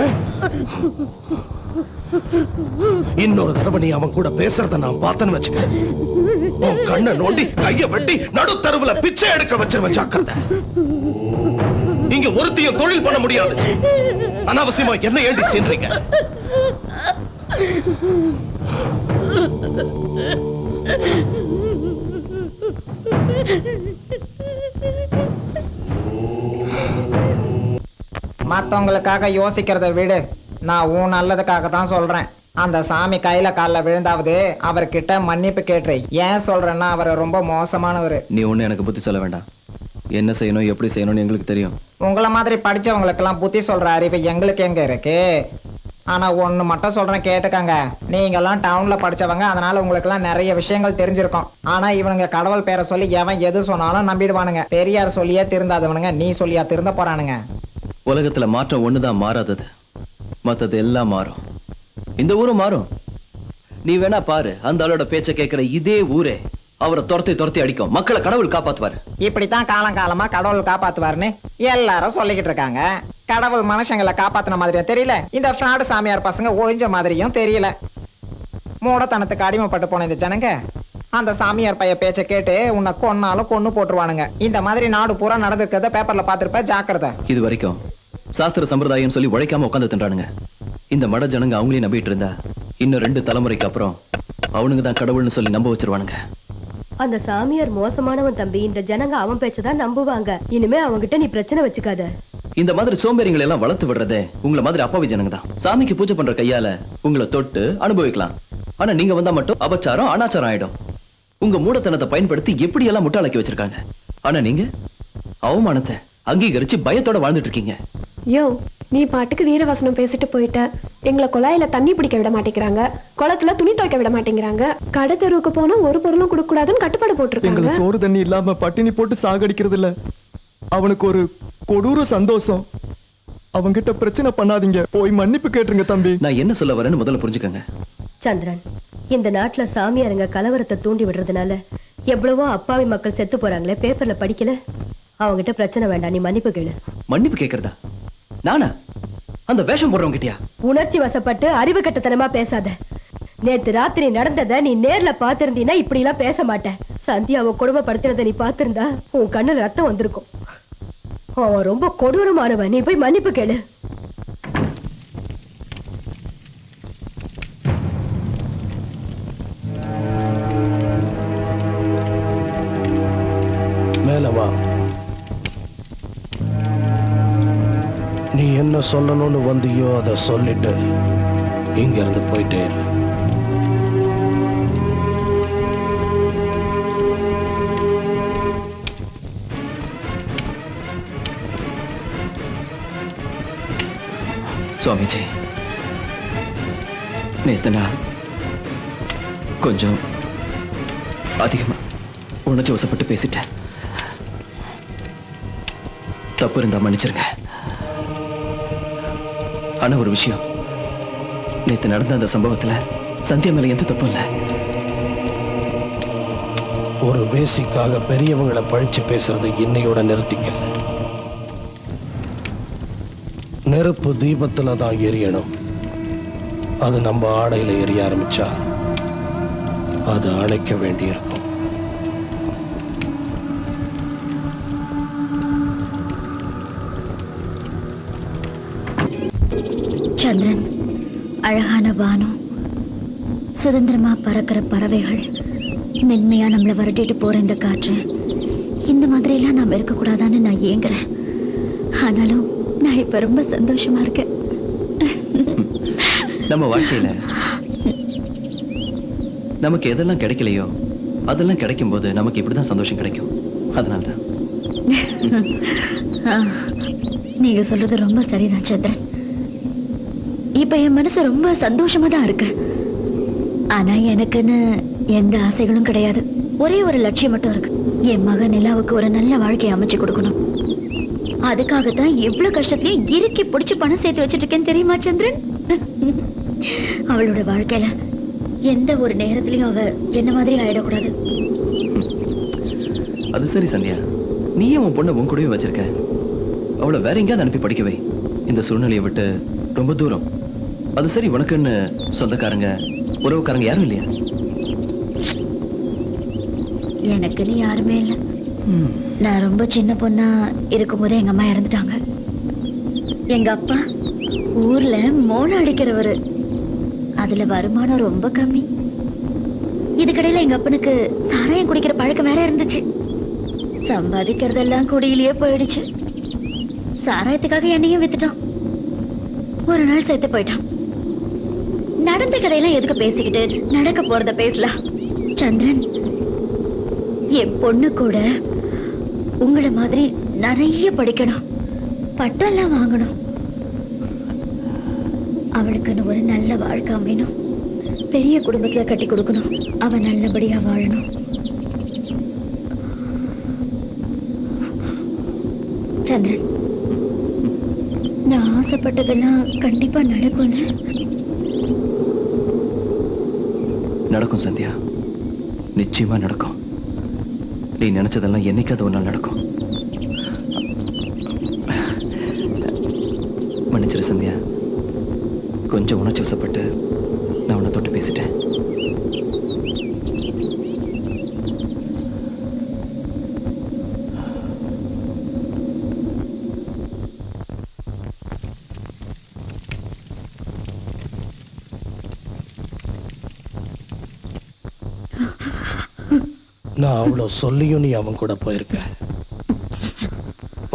இன்னொரு தடவை நீ அவன் கூட பேசுறத நான் பார்த்தேன்னு வச்சுக்க, உன் கண்ணை நோண்டி கைய வெட்டி நடுத்தருவுல பிச்சை எடுக்க வச்சிருவ. ஜாக்கிரதை. இங்க ஒருத்தையும் தொழில் பண்ண முடியாது. அனாவசியமா என்ன ஏண்டி சென்றீங்க? மத்தவங்களுக்காக யோசிக்கிறத விடு. நான் உன் நல்லதுக்காக தான் சொல்றேன். அந்த சாமி கையில கால்ல விழுந்தாவது அவர்கிட்ட மன்னிப்பு கேட்டு. ஏன் சொல்றேன்னா அவர் ரொம்ப மோசமானவர். நீ ஒண்ணு எனக்கு புத்தி சொல்ல வேண்டாம். என்ன செய்யணும் எப்படி செய்யணும்னு எங்களுக்கு தெரியும். உங்களை மாதிரி படிச்சவங்களுக்கெல்லாம் புத்தி சொல்ற அறிவு எங்களுக்கு எங்க இருக்கு? ஆனா ஒண்ணு மட்டும் சொல்றேன், கேட்டுக்கங்க. நீங்க எல்லாம் டவுன்ல படிச்சவங்க, அதனால உங்களுக்கு எல்லாம் நிறைய விஷயங்கள் தெரிஞ்சிருக்கும். ஆனா இவனுங்க கடவுள் பேரை சொல்லி எவன் எது சொன்னாலும் நம்பிடுவானுங்க. பெரியார் சொல்லியே திருந்தாதவனுங்க நீ சொல்லியா திருந்த போறானுங்க? உலகத்துல மாற்றம் ஒண்ணுதான் மாறாதது, மத்தது எல்லாம் மாறும். இந்த ஊரும் மாறும். நீ வேணா பாரு, அந்த ஆளோட பேச்ச கேட்கிற இதே ஊரே அவரை துரத்தி அடிக்கும். மக்களை கடவுள் காப்பாத்துவாரு. இப்படித்தான் காலம் காலமா கடவுள் காப்பாத்துவாருன்னு எல்லாரும் சொல்லிக்கிட்டு இருக்காங்க. கடவுள் மனுஷங்களை காப்பாத்தின மாதிரியும் தெரியல, இந்த ஃப்ராடு சாமியார் பசங்க ஒழிஞ்ச மாதிரியும் தெரியல. மூடத்தனத்துக்கு அடிமைப்பட்டு போன இந்த ஜனங்க அந்த சாமியார் பைய பேச்ச கேட்டு உன்னை கொன்னாலும் கொன்னு போட்டுருவானுங்க. இந்த மாதிரி நாடு பூரா நடந்திருக்கிறத பேப்பர்ல பாத்துருப்ப, ஜாக்கிரதை. இது வரைக்கும் சாஸ்திர சம்பிரதாயம் சொல்லி உழைக்காம உட்கார்ந்து தின்றானுங்க. இந்த மட ஜனங்க அவங்களையும் நம்பிட்டு இருந்தா இன்னும் 2 தலைமுறைக்கு அப்புறம் அவனுங்க தான் கடவுள்னு சொல்லி நம்ப வச்சிருவானுங்க. அந்த சாமியார் மோசமானவன் தம்பி. இந்த ஜனங்க அவன் பேச்சதான் நம்புவாங்க. இனிமே அவங்கிட்ட நீ பிரச்சனை வச்சுக்காத. இந்த மாதிரி சோம்பேறிங்களை எல்லாம் வளர்த்து விடுறதே உங்களை மாதிரி அப்பாவி ஜனங்க தான். சாமிக்கு பூஜை பண்ற கையால உங்களை தொட்டு அனுபவிக்கலாம். ஆனா நீங்க வந்தா மட்டும் அபச்சாரம் அனாச்சாரம் ஆயிடும். உங்க மூடத்தனத்தை பயன்படுத்தி எப்படி எல்லாம் முட்டாளாக்கி வச்சிருக்காங்க. ஆனா நீங்க அவமானத்தை அங்கீகரிச்சு பயத்தோட வாழ்ந்துட்டு இருக்கீங்க. யோ, நீ பாட்டுக்கு வீரவசனம் பேசிட்டு போயிட்ட. எங்களை குழாயில தண்ணி பிடிக்க விட மாட்டேங்கிறாங்க, குளத்துல துணி துவைக்க விட மாட்டேங்கிறாங்க, கடை தெருவுக்கு போனா ஒரு பொருளும் கொடுக்க கூடாதுன்னு கட்டுப்பாடு போட்டிருக்காங்க. எங்களை சோறு தண்ணி இல்லாம பட்டினி போட்டு சாகடிக்கிறது இல்ல, அவனுக்கு ஒரு கொடூர சந்தோஷம். அவங்கிட்ட பிரச்சனை பண்ணாதீங்க, போய் மன்னிப்பு கேட்டுருங்க தம்பி. நான் என்ன சொல்ல வரேன்னு முதல்ல புரிஞ்சுக்கங்க. சந்திரன், இந்த நாட்டுல சாமியாருங்க கலவரத்தை தூண்டி விடுறதுனால எவ்வளவோ அப்பாவி மக்கள் செத்து போறாங்களே, பேப்பர்ல படிக்கல? அவங்கிட்ட பிரச்சனை வேண்டாம், நீ மன்னிப்பு கேளு. மன்னிப்பு கேக்குறதா? நானா? அந்த வேஷம் போடுறவங்க கிட்டயா? உணர்ச்சி வசப்பட்டு அறிவு கட்டத்தனமா பேசாத. நேத்து ராத்திரி நடந்தத நீ நேர்ல பாத்திருந்தீனா இப்படி எல்லாம் பேச மாட்டேன். சந்தியாவை கொடுமைப்படுத்தினத நீ பாத்திருந்தா உன் கண்ணுல ரத்தம் வந்திருக்கும். அவன் ரொம்ப கொடூரமானவன், நீ போய் மன்னிப்பு கேளு. மேல வா. நீ என்ன சொல்லணும்னு வந்தியோ அதை சொல்லிட்டு இங்க இருந்து போயிட்டே இரு. சுவாமிஜி, நேத்து நான் கொஞ்சம் அதிகமா உணர்ச்சி வசப்பட்டு பேசிட்டேன். தப்பு இருந்தா மன்னிச்சிருங்க. ஆனா ஒரு விஷயம், நேத்து நடந்த அந்த சம்பவத்துல சந்தியா மேல எந்த தப்பும் இல்ல. ஒரு வேசிக்காக பெரியவங்களை பழிச்சு பேசுறது இன்னையோட நிறுத்திக்க. நெருப்பு தீபத்துல தான் எரியணும். அது நம்ம ஆடையில எரிய ஆரம்பிச்சா அது அணைக்க வேண்டியிருக்கும். சந்திரன், அழகான வானம், சுதந்திரமா பறக்கிற பறவைகள், மென்மையா நம்மளை வரட்டிட்டு போற இந்த காற்று, இந்த மாதிரி எல்லாம் நாம இருக்கக்கூடாதான்னு நான் ஏங்குறேன். ஆனாலும் நான் இப்ப ரொம்ப சந்தோஷமா இருக்கேன். நம்ம வாழ்க்கையில நமக்கு எதெல்லாம் கிடைக்கலையோ அதெல்லாம் கிடைக்கும் போது நமக்கு இப்படிதான் சந்தோஷம் கிடைக்கும். அதனால்தான் நீங்க சொல்றது ரொம்ப சரிதான் சந்திரன். இப்ப என் மனசு ரொம்ப சந்தோஷமா தான் இருக்கு. ஆனா எனக்குன்னு எந்த ஆசைகளும் கிடையாது. ஒரே ஒரு லட்சியம் மட்டும் இருக்கு. என் மகன் நிலாவுக்கு ஒரு நல்ல வாழ்க்கையை அமைச்சு கொடுக்கணும். அதுக்காகத்தான் எவ்வளவு கஷ்டத்திலயும் இறுக்கி பிடிச்சு பணம் சேர்த்து வச்சிட்டு இருக்கேன்னு தெரியுமா சந்திரன்? அவளோட வாழ்க்கையில எந்த ஒரு நேரத்திலயும் அவ என்ன மாதிரி ஆயிடக்கூடாது. அது சரி சந்தியா, நீயே உன் பொண்ணை உன் கூடவே வச்சிருக்க. அவளை வேற எங்கேயாவது அனுப்பி படிக்கவே. இந்த சூழ்நிலையை விட்டு ரொம்ப தூரம். அது சரி, உனக்குன்னு சொந்தக்காரங்க உறவுக்காரங்க யாரும் இல்லையா? எனக்குன்னு யாருமே இல்லை. நான் ரொம்ப சின்ன பொண்ணா இருக்கும்போதே எங்க அம்மா இறந்துட்டாங்க. எங்க அப்பா ஊர்ல மோளம் அடிக்கிறவரு. அதுல வருமானம் ரொம்ப கம்மி. இதுக்கடையில எங்க அப்பனுக்கு சாராயம் குடிக்கிற பழக்கம் வேற இருந்துச்சு. சம்பாதிக்கிறதெல்லாம் குடியிலேயே போயிடுச்சு. சாராயத்துக்காக என்னையும் வித்துட்டான். ஒரு நாள் சேர்த்து போயிட்டான். நடந்த கதையெல்லாம் எதுக்கு பேசிக்கிட்டு, நடக்க போறத பேசலாம். சந்திரன், என் பொண்ணு கூட உங்களை மாதிரி நிறைய படிக்கணும், பட்டெல்லாம் வாங்கணும், அவளுக்குன்னு ஒரு நல்ல வாழ்க்கை அமையணும், பெரிய குடும்பத்துல கட்டி கொடுக்கணும், அவ நல்லபடியா வாழணும். சந்திரன், நான் ஆசைப்பட்டதெல்லாம் கண்டிப்பா நடக்கும்ல? நடக்கும் சந்தியா, நிச்சயமா நடக்கும். நீ நினைச்சதெல்லாம் என்னைக்காவது ஒரு நாள் நடக்கும். மன்னிச்சிரு சந்தியா, கொஞ்சம் உணர்ச்சி வசப்பட்டு நான் உன்னை தொட்டு பேசிட்டேன். நான் அவ்வளோ சொல்லியும் நீ அவன் கூட போயிருக்க.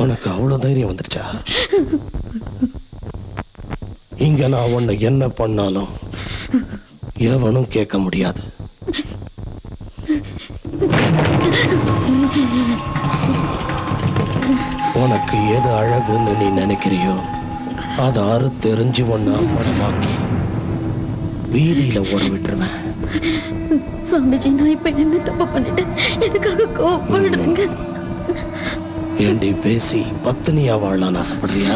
உனக்கு அவ்வளோ தைரியம் வந்துருச்சா? இங்க நான் உன்னை என்ன பண்ணாலும் எவனும் கேட்க முடியாது. உனக்கு எது அழகுன்னு நீ நினைக்கிறியோ அதை அறுத்தெறிஞ்சு ஒன்னா படமாக்கி வீதியில ஓட விட்டுருவேன். சுவாமிஜி, நான் இப்ப என்ன தப்பு பண்ணிட்டேன்? எதுக்காக கோவப்படுறீங்க? ஏண்டி பேசி பத்தினியா வாழலான்னு ஆசைப்படுறியா?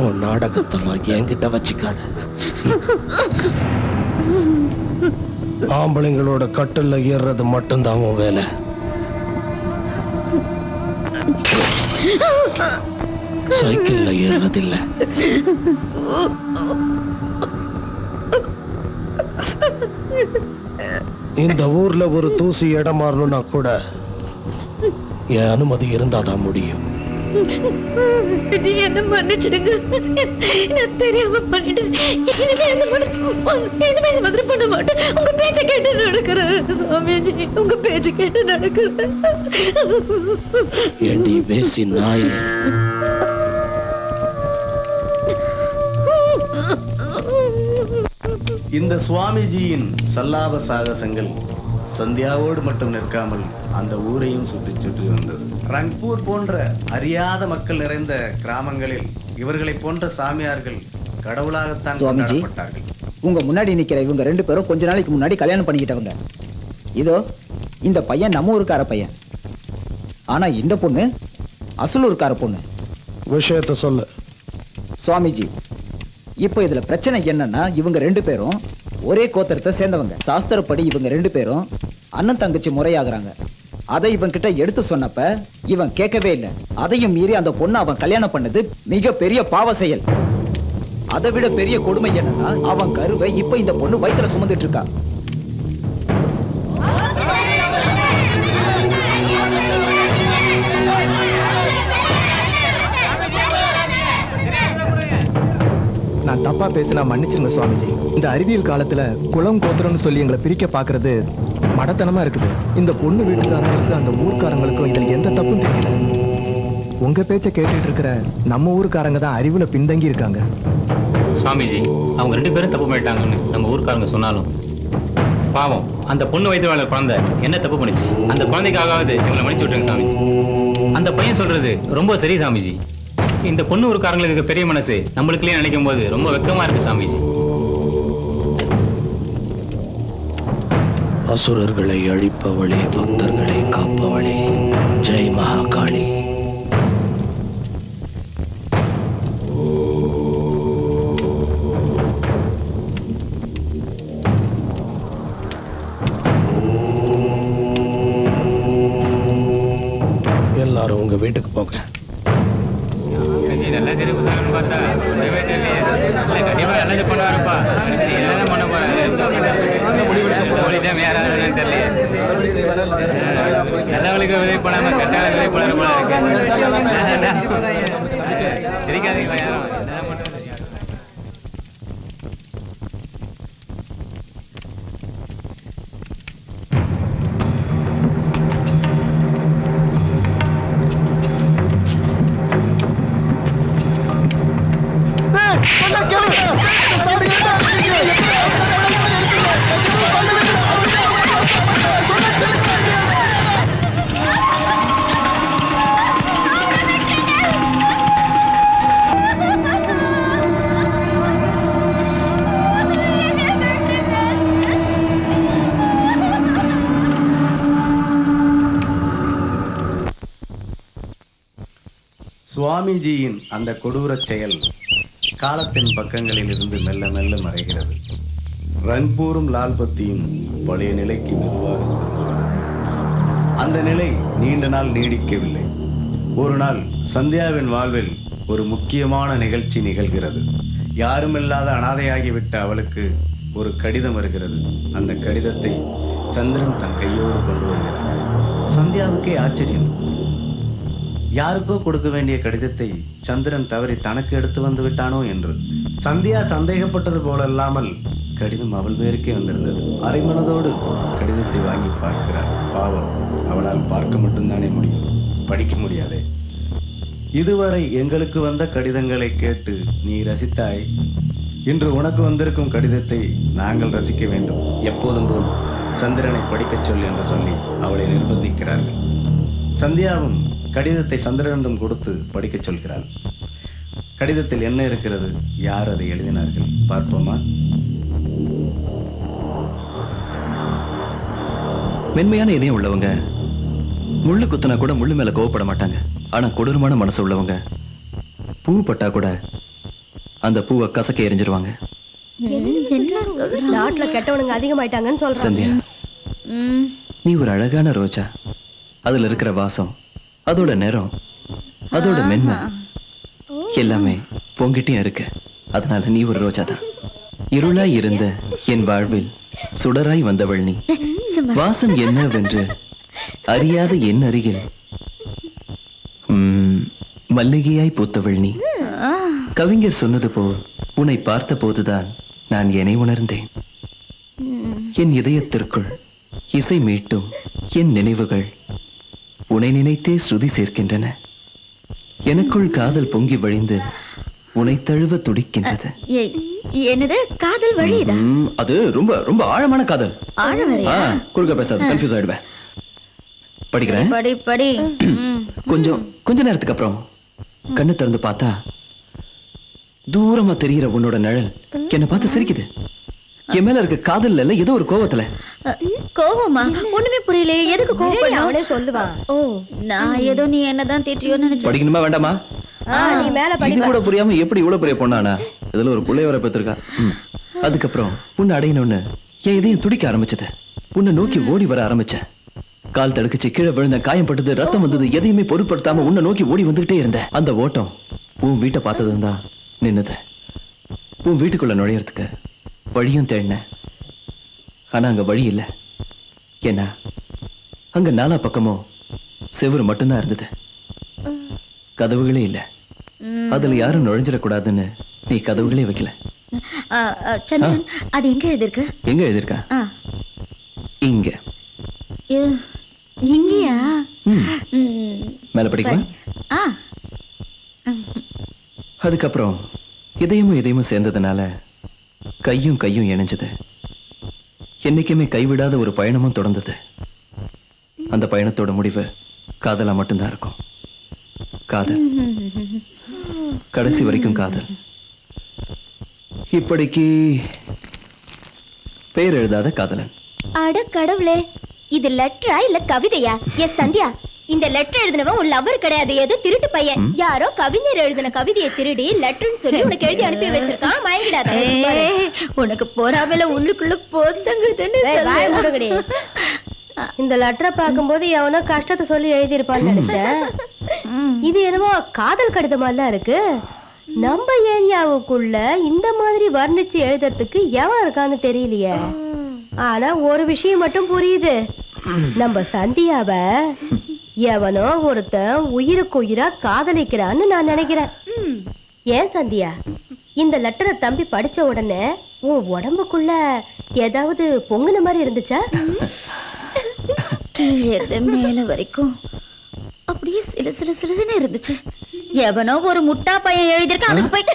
உன் நாடகத்தெல்லாம் என்கிட்ட வச்சுக்காத. ஆம்பளைங்களோட கட்டில்ல ஏறுறது மட்டும்தான் உன் வேலை. சைக்கிள்ல ஏறுறதில்ல. இந்த ஊர்ல ஒரு தூசி இடம் மாறணும்னா கூட என் அனுமதி இருந்தாதான் முடியும். என்ன மன்னிச்சிடுங்க, நான் தெரியாம பண்ணிட்டேன். இனிமே இந்த மாதிரி பண்ண மாட்டேன். உங்க பேச்ச கேட்டு நடக்கிறேன் சுவாமிஜி, உங்க பேச்ச கேட்டு நடக்கிறேன். ஏண்டி பேசி நாய்? இந்த சுவாமிஜியின் சல்லாப சாகசங்கள் சந்தியாவோடு மட்டும் நிற்காமல் அந்த ஊரையும் சுற்றி சுற்றி வந்தது. ரங்பூர் போன்ற அறியாத மக்கள் நிறைந்த கிராமங்களில் இவர்களை போன்ற சாமியார்கள் கடவுளாகத்தான் கொண்டாடப்பட்டார்கள். உங்க முன்னாடி நிக்கிற இவங்க 2 பேரும் கொஞ்ச நாளைக்கு முன்னாடி கல்யாணம் பண்ணிக்கிட்டவங்க. இதோ இந்த பையன் நம்ம ஊருக்கார பையன், ஆனா இந்த பொண்ணு அசலூர்கார பொண்ணு. விஷயத்த சொல்லு சுவாமிஜி. இப்போ இதுல பிரச்சனை என்னன்னா, இவங்க 2 பேரும் ஒரே கோத்திரத்தை சேர்ந்தவங்க. சாஸ்திரப்படி இவங்க 2 பேரும் அண்ணன் தங்கச்சி முறையாகிறாங்க. அதை இவன் கிட்ட எடுத்து சொன்னப்ப இவன் கேட்கவே இல்லை. அதையும் மீறி அந்த பொண்ணு அவன் கல்யாணம் பண்ணது மிக பெரிய பாவ செயல். அதை விட பெரிய கொடுமை என்னன்னா, அவன் கருவை இப்ப இந்த பொண்ணு வயித்துல சுமந்துட்டு இருக்கா. நான் தப்பா பேசினா மன்னிச்சிருங்க சுவாமிஜி. இந்த அறிவியல் காலத்துல குளம் கோத்திரம்னு சொல்லி எங்களை பிரிக்க பாக்குறது மடத்தனமா இருக்குது. இந்த பொண்ணு வீட்டுக்காரங்களுக்கு அந்த ஊர்க்காரங்களுக்கும் இதுல எந்த தப்பும் தெரியல. உங்க பேச்ச கேட்டுட்டு இருக்கிற நம்ம ஊருக்காரங்க தான் அறிவுல பின்தங்கி இருக்காங்க. சுவாமிஜி, அவங்க 2 பேரும் தப்பு பண்ணிட்டாங்கன்னு நம்ம ஊருக்காரங்க சொன்னாலும் பாவம் அந்த பொண்ணு வயிற்று வாழ்ற குழந்தை என்ன தப்பு பண்ணிச்சு? அந்த குழந்தைக்காகவது எங்களை மன்னிச்சு விட்டுருங்க சாமிஜி. அந்த பையன் சொல்றது ரொம்ப சரி சாமிஜி. இந்த பொண்ணு ஊருக்காரங்களுக்கு பெரிய மனசு நம்மளுக்குள்ளே நினைக்கும் போது ரொம்ப வெக்கமா இருக்கு சாமிஜி. அசுரர்களை அழிப்பவளே, பக்தர்களை காப்பவளே, ஜெய் மகாகாளி. எல்லாரும் உங்க வீட்டுக்கு போங்க. நல்லா தெரியும் பார்த்தா கண்டிப்பா நல்லது பண்ணுவாருப்பா. என்னதான் பண்ண போறாரு தெரியல. நல்லவளுக்கு உதவி பண்ணாம கட்டால உதவி பண்ண போல இருக்கு. சிரிக்காதீங்களா யாரும்? சுவாமிஜியின் அந்த கொடூரச் செயல் காலத்தின் பக்கங்களில் இருந்து மெல்ல மெல்ல மறைகிறது. ரங்பூரும் லால்பத்தியும் பழைய நிலைக்கு மெதுவாக திரும்புகிறது. அந்த நிலை நீண்ட நாள் நீடிக்கவில்லை. ஒரு நாள் சந்தியாவின் வாழ்வில் ஒரு முக்கியமான நிகழ்ச்சி நிகழ்கிறது. யாருமில்லாத அனாதையாகிவிட்ட அவளுக்கு ஒரு கடிதம் வருகிறது. அந்த கடிதத்தை சந்திரன் தன் கையோடு கொண்டு வருகிறார். சந்தியாவுக்கே ஆச்சரியம். யாருக்கோ கொடுக்க வேண்டிய கடிதத்தை சந்திரன் தவறி தனக்கு எடுத்து வந்து விட்டானோ என்று. சந்தியா சந்தேகப்பட்டது போலல்லாமல் கடிதம் அவள் பேருக்கே வந்திருந்தது. அரைமனதோடு கடிதத்தை வாங்கி பார்க்கிறார். பாவம், அவளால் பார்க்க மட்டும்தானே முடியும், படிக்க முடியாதே. இதுவரை எங்களுக்கு வந்த கடிதங்களை கேட்டு நீ ரசித்தாய். இன்று உனக்கு வந்திருக்கும் கடிதத்தை நாங்கள் ரசிக்க வேண்டும். எப்போதும் போல் சந்திரனை படிக்கச் சொல் என்று சொல்லி அவளை நிர்பந்திக்கிறார்கள். சந்தியாவும் கடிதத்தை சந்திரனிடம் கொடுத்து படிக்கச் சொல்கிறாள். கடிதத்தில் என்ன இருக்கிறது, யார் அதை எழுதினார்கள் பார்ப்போமா? மென்மையான இதயம் உள்ளவங்க முள்ளு குத்துனா கூட முள்ளு மேல கோவப்பட மாட்டாங்க. ஆனா கொடூரமான மனசு உள்ளவங்க பூ பட்டா கூட அந்த பூவை கசக்க எரிஞ்சிருவாங்க. நாட்டுல கெட்டவனுங்க அதிகமாயிட்டாங்கன்னு சொல்றாங்க. சந்தியா, நீ ஒரு அழகான ரோஜா. அதுல இருக்கிற வாசம், அதோட நிறம், அதோட மென்மை எல்லாமே பொங்கிட்டையும் இருக்கு. அதனால நீ ஒரு ரோஜா தான். இருளாய் இருந்த என் வாழ்வில் சுடராய் வந்தவள் நீ. வாசம் என்னவென்று அறியாத என் அருகில் மல்லிகையாய் பூத்தவள் நீ. கவிஞர் சொன்னது போல் உன்னை பார்த்த போதுதான் நான் என்னை உணர்ந்தேன். என் இதயத்திற்குள் இசை மீட்டும் என் நினைவுகள் உன்னை நினைத்தே ஸ்ருதி சேர்க்கின்றன. எனக்குள் காதல் பொங்கி வழிந்து உன்னை தழுவ துடிக்கின்றது. என்னது காதல் வழியுதா? அது ரொம்ப ரொம்ப ஆழமான காதல். ஆழவரையா? குறுக்க பேசாத, கன்ஃபியூஸ் ஆயிடுவேன். படிக்கிறேன். படி படி. கொஞ்ச நேரத்துக்கு அப்புறம் கண்ணு திறந்து பார்த்தா தூரமா தெரிகிற உன்னோட நிழல் என்ன பார்த்து சிரிக்குது. என் மேல இருக்க காதல் இல்ல, ஏதோ ஒரு கோவத்துல. கோவமா? ஒண்ணுமே புரியல. எதுக்கு கோவப்பட? அவனே சொல்லுவான். ஓ, நான் ஏதோ நீ என்னதான் திட்டியோன்னு நினைச்சேன். படிக்கணுமா வேண்டாமா? நீ மேல படி. இது கூட புரியாம எப்படி இவ்வளவு பெரிய பொண்ணானா? இதுல ஒரு பிள்ளை வர பெற்றிருக்கா. அதுக்கப்புறம் உன்னை அடையணும்னு என் இதயம் துடிக்க ஆரம்பிச்சது. உன்னை நோக்கி ஓடி வர ஆரம்பிச்சேன். கால் தடுக்குச்சு, கீழே விழுந்த, காயம் பட்டது, ரத்தம் வந்தது, எதையுமே பொருட்படுத்தாம உன்னை நோக்கி ஓடி வந்துகிட்டே இருந்தேன். அந்த ஓட்டம் உன் வீட்டை பார்த்ததும் தான் நின்னுது. உன் வீட்டுக்குள்ள நுழையறதுக்கு வழியும் தேடினேன். ஆனா அங்க வழி இல்லை. ஏன்னா அங்க நாலா பக்கமும் செவுரு மட்டும்தான் இருந்தது, கதவுகளே இல்லை. அதுல யாரும் நுழைஞ்சிடக்கூடாதுன்னு நீ கதவுகளே வைக்கல. சந்திரன், அது எங்க எழுதிருக்கு? எங்க எழுதிருக்கா? இங்க. இங்கயா? மேல படிக்கலாம். அதுக்கப்புறம் இதயமும் சேர்ந்ததுனால கையும் கையும் இணைஞ்சது. என்னைக்குமே கைவிடாத ஒரு பயணமும் தொடர்ந்தது. அந்த பயணத்தோட முடிவு காதலா மட்டும்தான் இருக்கும். காதல், கடைசி வரைக்கும் காதல். இப்படிக்கு பெயர் எழுதாத காதலன். அட கடவுளே, இது லெட்டரா இல்ல கவிதையா? எஸ் சந்தியா, இந்த லெட்டர் எழுதினவன் ஒரு லவர் கிடையாது, ஏதோ திருட்டு பையன். யாரோ கவிஞர் எழுதின கவிதையை திருடி லெட்டர்னு சொல்லி உனக்கு எழுதி அனுப்பி வச்சிருக்கான். மயங்கிடாத. உனக்கு போறாமல உள்ளுக்குள்ள போசங்குதுன்னு இந்த லெட்டரை பார்க்கும்போது எவனோ கஷ்டத்தை சொல்லி எழுதி இருப்பான்னு நினைச்சேன். இது என்னமோ காதல் கடிதமாலாம் இருக்கு. நம்ம ஏரியாவுக்குள்ள இந்த மாதிரி வர்ணிச்சு எழுதுறதுக்கு எவன் இருக்கான்னு தெரியலையே. ஆனா ஒரு விஷயம் மட்டும் புரியுது. நம்ம சந்தியாவ எவனோ ஒருத்தன் உயிருக்கு உயிரா காதலிக்கிறான்னு நான் நினைக்கிறேன். ஏன் சந்தியா, இந்த லெட்டரை தம்பி படிச்ச உடனே உன் உடம்புக்குள்ள ஏதாவது பொங்குன மாதிரி இருந்துச்சா? கீழே மேல வரைக்கும் அப்படியே சில சில சிலதுன்னு இருந்துச்சு. எவனோ ஒரு முட்டா பையன் எழுதிருக்கான். அதுக்கு போய்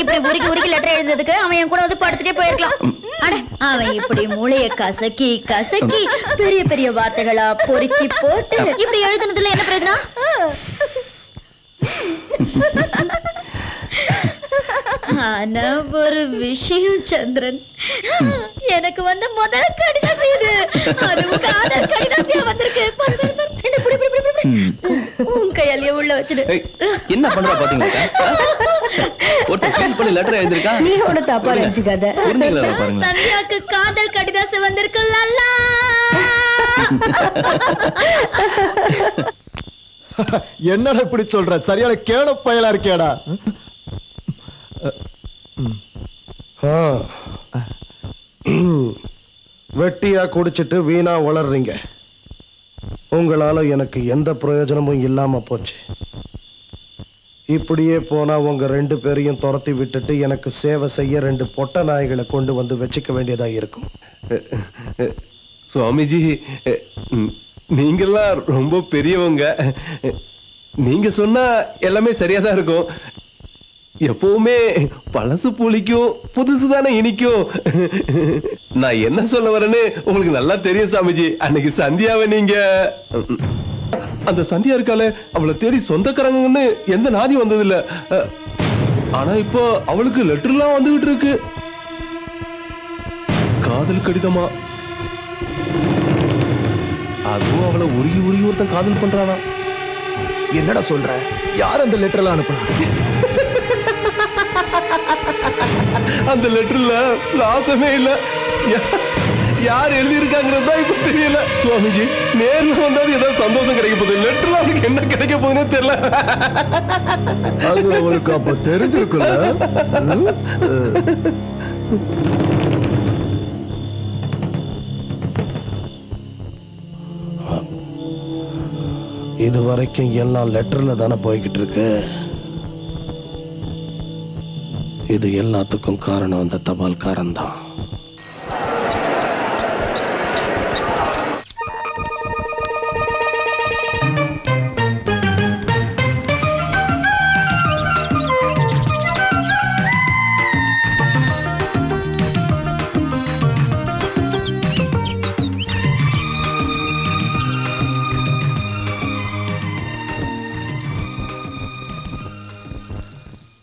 இப்படி உருக்கி உருக்கி லெட்டர் எழுதுறதுக்கு அவன் என் கூட வந்து படுத்துட்டே போயிருக்கலாம். அட, அவன் இப்படி மூளைய கசக்கி கசக்கி பெரிய பெரிய வார்த்தைகளா பொறுக்கி போட்டு இப்படி எழுதுனதுல என்ன பிரயோஜனம்? ஆனா ஒரு விஷயம் சந்திரன், எனக்கு வந்த முதல் கடிதம் இது. அதுவும் காதல் கடிதம் வந்திருக்கு. உன் கையாலேயே உள்ள வச்சிடு. ஏய், என்ன பண்றா பாத்தீங்களா? ஒருத்தர் ஃபீல் பண்ணி லெட்டர் எழுதிருக்கா. நீ ஒண்ணு தப்பா நினைச்சுக்காத. புரிஞ்சுங்களா பாருங்க. சந்தியாக்கு காதல் கடிதாசம் வந்திருக்கு லல்லா. என்னடா இப்படி சொல்ற? சரியான கேட பயலா இருக்கேடா. வெட்டியா குடிச்சிட்டு வீணா வளர்றீங்க. உங்களால எனக்கு எந்த பிரயோஜனமும் இல்லாம போச்சு. இப்படியே போனா உங்க 2 பேரையும் துரத்தி விட்டுட்டு எனக்கு சேவை செய்ய 2 பொட்ட நாய்களை கொண்டு வந்து வச்சுக்க வேண்டியதா இருக்கும். சுவாமிஜி, நீங்கெல்லாம் ரொம்ப பெரியவங்க. நீங்க சொன்னா எல்லாமே சரியாதான் இருக்கும். எப்பவுமே பழசு புளிக்கும், புதுசு தானே இனிக்கும். நான் என்ன சொல்ல வரேன்னு உங்களுக்கு நல்லா தெரியும் சாமிஜி. அன்னைக்கு சந்தியாவை நீங்க அந்த சந்தியா இருக்கால, அவளை தேடி சொந்தக்காரங்கன்னு எந்த நாதி வந்தது இல்ல. ஆனா இப்போ அவளுக்கு லெட்டர்லாம் வந்துகிட்டு இருக்கு. காதல் கடிதமா? அதுவும் அவளை உருகி உருகி ஒருத்தன் காதல் பண்றானா? என்னடா சொல்ற? யார் அந்த லெட்டர்லாம் அனுப்புனா? அந்த லெட்டர்ல லாசமே இல்ல. யார் எழுதி இருக்காங்கிறது தான் இப்ப தெரியல. சுவாமிஜி, நேர்ல வந்தாலும் ஏதாவது சந்தோஷம் கிடைக்க போகுது. லெட்டர்ல அவனுக்கு என்ன கிடைக்க போகுதுன்னே தெரியல. அது அவளுக்கு அப்ப தெரிஞ்சிருக்குல்ல. இது வரைக்கும் எல்லாம் லெட்டர்ல தானே போய்கிட்டு இருக்கு. இது எல்லாத்துக்கும் காரணம் அந்த தபால்காரன் தான்.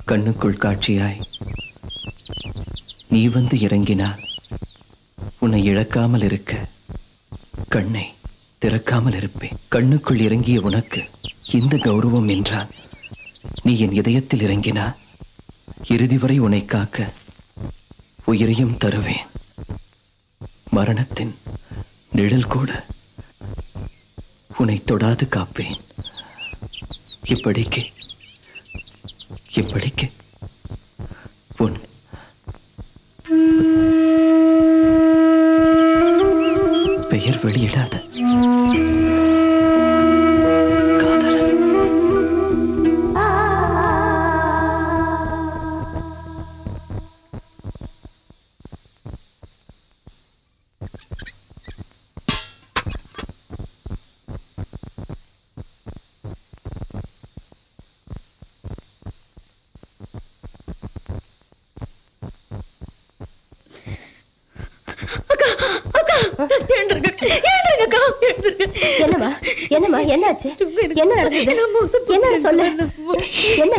கண்ணுக்குள் காட்சியாய் நீ வந்து இறங்கினால் உன்னை இழக்காமல் இருக்க கண்ணை திறக்காமல் இருப்பேன். கண்ணுக்குள் இறங்கிய உனக்கு இந்த கௌரவம் என்றால் நீ என் இதயத்தில் இறங்கினால் இறுதி வரை உன்னை காக்க உயிரையும் தருவேன். மரணத்தின் நிழல் கூட உன்னை தொடாது காப்பேன். இப்படிக்கு உன் பெயர் வெளியிடாத காதலன். என்னம்மா என்னம்மா என்னாச்சு? என்ன நடந்தது? என்ன சொல்லு. என்ன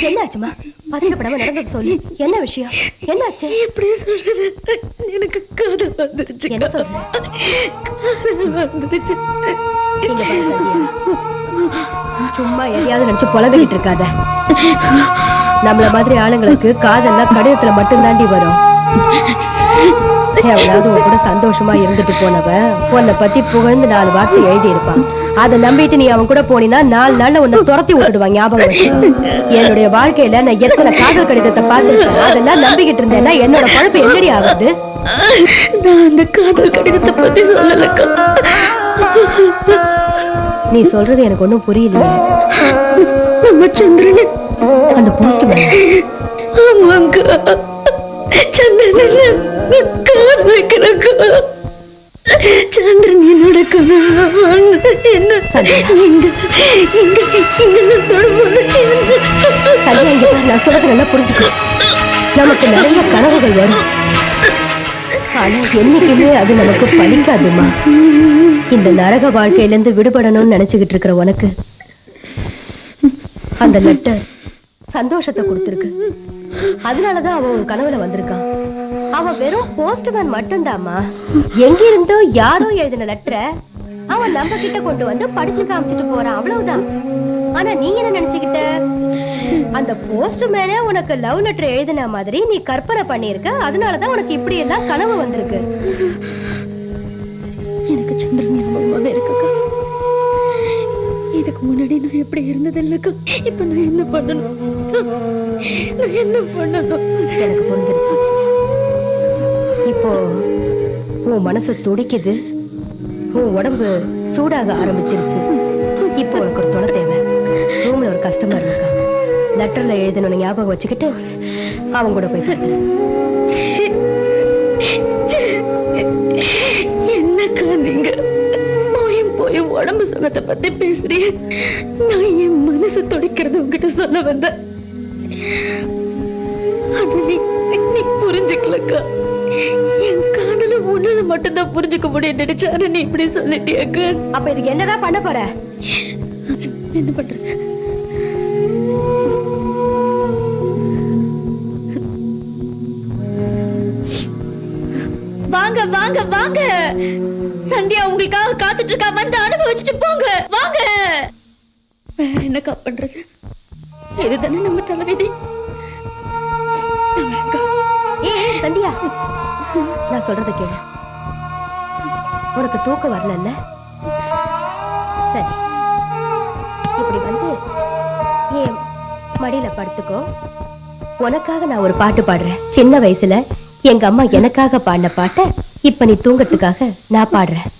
என்னாச்சுமா? பதட்டப்படாம நடந்தது சொல்லு. என்ன விஷயம்? என்னாச்சு? எப்படி சொல்றது? எனக்கு காதல் வந்துருச்சு. என்ன சொல்ற? வந்துருச்சு. இங்க பாரு சந்தியா, சும்மா எதையாவது நினைச்சு புலம்பிக்கிட்டு இருக்காத. நம்மள மாதிரி ஆளுங்களுக்கு காதல்லாம் கடிதத்துல மட்டும் தாண்டி வரும். எவ்வளவு உன் கூட சந்தோஷமா இருந்துட்டு போனவ உன்னை பத்தி புகழ்ந்து 4 வார்த்தை எழுதி இருப்பான். அதை நம்பிட்டு நீ அவன் கூட போனீன்னா 4 நாள்ல உன்னை துரத்தி விட்டுடுவான். ஞாபகம் வச்சு. என்னுடைய வாழ்க்கையில நான் எத்தனை காதல் கடிதத்தை பார்த்துருக்கேன். அதெல்லாம் நம்பிக்கிட்டு இருந்தேன்னா என்னோட பழப்பு எப்படி ஆகுது? நான் அந்த காதல் கடிதத்தை பத்தி சொல்லலக்கா. நீ சொல்றது எனக்கு ஒண்ணும் புரியலையே. நம்ம சந்திரன் அந்த போஸ்ட்மேன். ஆமாங்க, சந்திரன் கார் வைக்கிறக்கா. சந்திரன் என்னோட கனவு. என்ன நான் சொல்றது நல்லா புரிஞ்சுக்கோ. நமக்கு நிறைய கனவுகள் வரும். ஆனா என்னைக்குமே அது நமக்கு பலிக்காதுமா. இந்த நரக வாழ்க்கையில இருந்து விடுபடணும்னு நினைச்சுக்கிட்டு இருக்கிற உனக்கு அந்த லெட்டர் சந்தோஷத்தை கொடுத்திருக்கு. அதனாலதான் அவன் உன் கனவுல வந்திருக்கான். அவன் வெறும் போஸ்ட்மேன் மட்டும்தாம்மா. எங்கிருந்தோ யாரோ எழுதின லெட்டரை அவன் நம்ம கிட்ட கொண்டு வந்து படிச்சு காமிச்சிட்டு போறான், அவ்வளவுதான். ஆனா நீங்க என்ன நினைச்சுக்கிட்ட, அந்த போஸ்ட்மேனே உனக்கு லவ் லெட்டர் எழுதின மாதிரி நீ கற்பனை பண்ணிருக்க, அதனாலதான் உனக்கு இப்படி எல்லாம் கனவு வந்திருக்கு. எனக்கு சந்திரன் ஞாபகமாவே இருக்குக்கா. இதுக்கு முன்னாடி நான் எப்படி இருந்தது இல்லக்கா. இப்ப நான் என்ன பண்ணணும்? நான் என்ன பண்ணணும்? எனக்கு புரிஞ்சிருச்சு. இப்போ உன் மனசு துடிக்குது, உன் உடம்பு சூடாக ஆரம்பிச்சிருச்சு. இப்போ உனக்கு ஒரு துணை தேவை. ரூம்ல ஒரு கஸ்டமர் இருக்கா, லெட்டர்ல எழுதணும்னு ஞாபகம் வச்சுக்கிட்டு அவங்க கூட போய் பார்த்து. என்னக்கா நீங்க போய் உடம்பு சுகத்தை பத்தி பேசுறீங்க? நான் என் மனசு துடிக்கிறது உங்ககிட்ட சொல்ல வந்தேன். அது நீ புரிஞ்சுக்கலக்கா. என் காதல உன்னால மட்டும்தான் புரிஞ்சுக்க முடியும் நினைச்சாரு. நீ இப்படி சொல்லிட்டியாக்க. அப்ப இதுக்கு என்னதான் பண்ண போற? என்ன பண்றது? வாங்க வாங்க வாங்க, சந்தியா உங்களுக்காக காத்துட்டு இருக்கா. வந்து அனுபவிச்சுட்டு போங்க. வாங்க. வேற என்னக்கா பண்றது? இதுதானே நம்ம தலைவிதி. ஏய் சந்தியா, நான் சொல்றத கேளு. உனக்கு தூக்கம் வரல? சரி, இப்படி வந்து ஏன் மடியில படுத்துக்கோ. உனக்காக நான் ஒரு பாட்டு பாடுறேன். சின்ன வயசுல எங்க அம்மா எனக்காக பாடின பாட்டை இப்ப நீ தூங்கறதுக்காக நான் பாடுறேன்.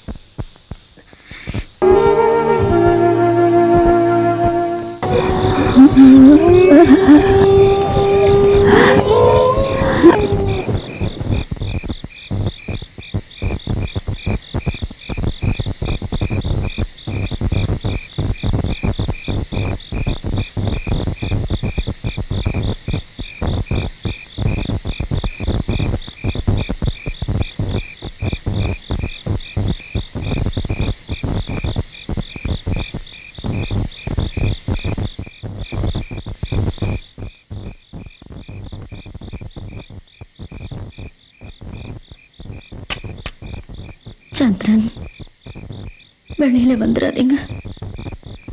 சந்திரன், வெளியில வந்துடாதீங்க.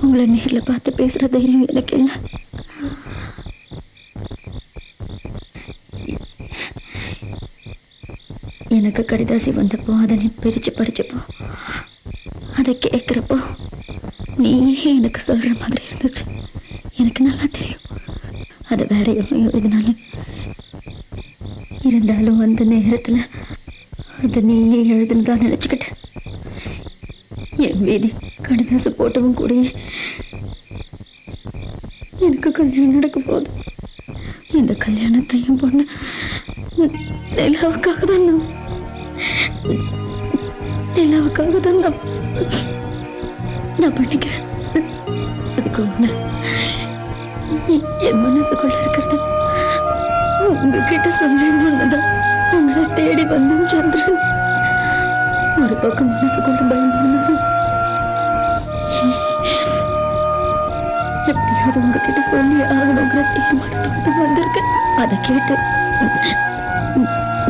உங்களை நேர்ல பார்த்து பேசுற தைரியம் எனக்கு இல்லை. எனக்கு கடிதாசி வந்தப்போ அதை நீ பிரிச்சு படிச்சப்போ அதை கேட்கிறப்போ நீயே எனக்கு சொல்ற மாதிரி இருந்துச்சு. எனக்கு நல்லா தெரியும் அது வேற எவ்வளோ எழுதினாலும். இருந்தாலும் அந்த நேரத்துல அது நீயே எழுதுனதா நினைச்சுக்கிட்டேன். என் வீதி கடிதாசு போட்டவும் கூட எனக்கு கல்யாணம் நடக்க போகுது. இந்த கல்யாணத்தையும் பொண்ணு நிலாவுக்காக தான் நான் பண்ணிக்கிறேன். அதுக்கு ஒண்ணு என் மனசுக்குள்ள இருக்கிறது உங்ககிட்ட சொல்லணும்னுதான் உங்களை தேடி வந்தேன் சந்திரன். ஒரு பக்கம் மனசுக்குள்ள பயந்து எப்படியாவது உங்ககிட்ட சொல்லி ஆகணுங்கிற தீர்மானத்தோடு வந்திருக்கேன். அதை கேட்டு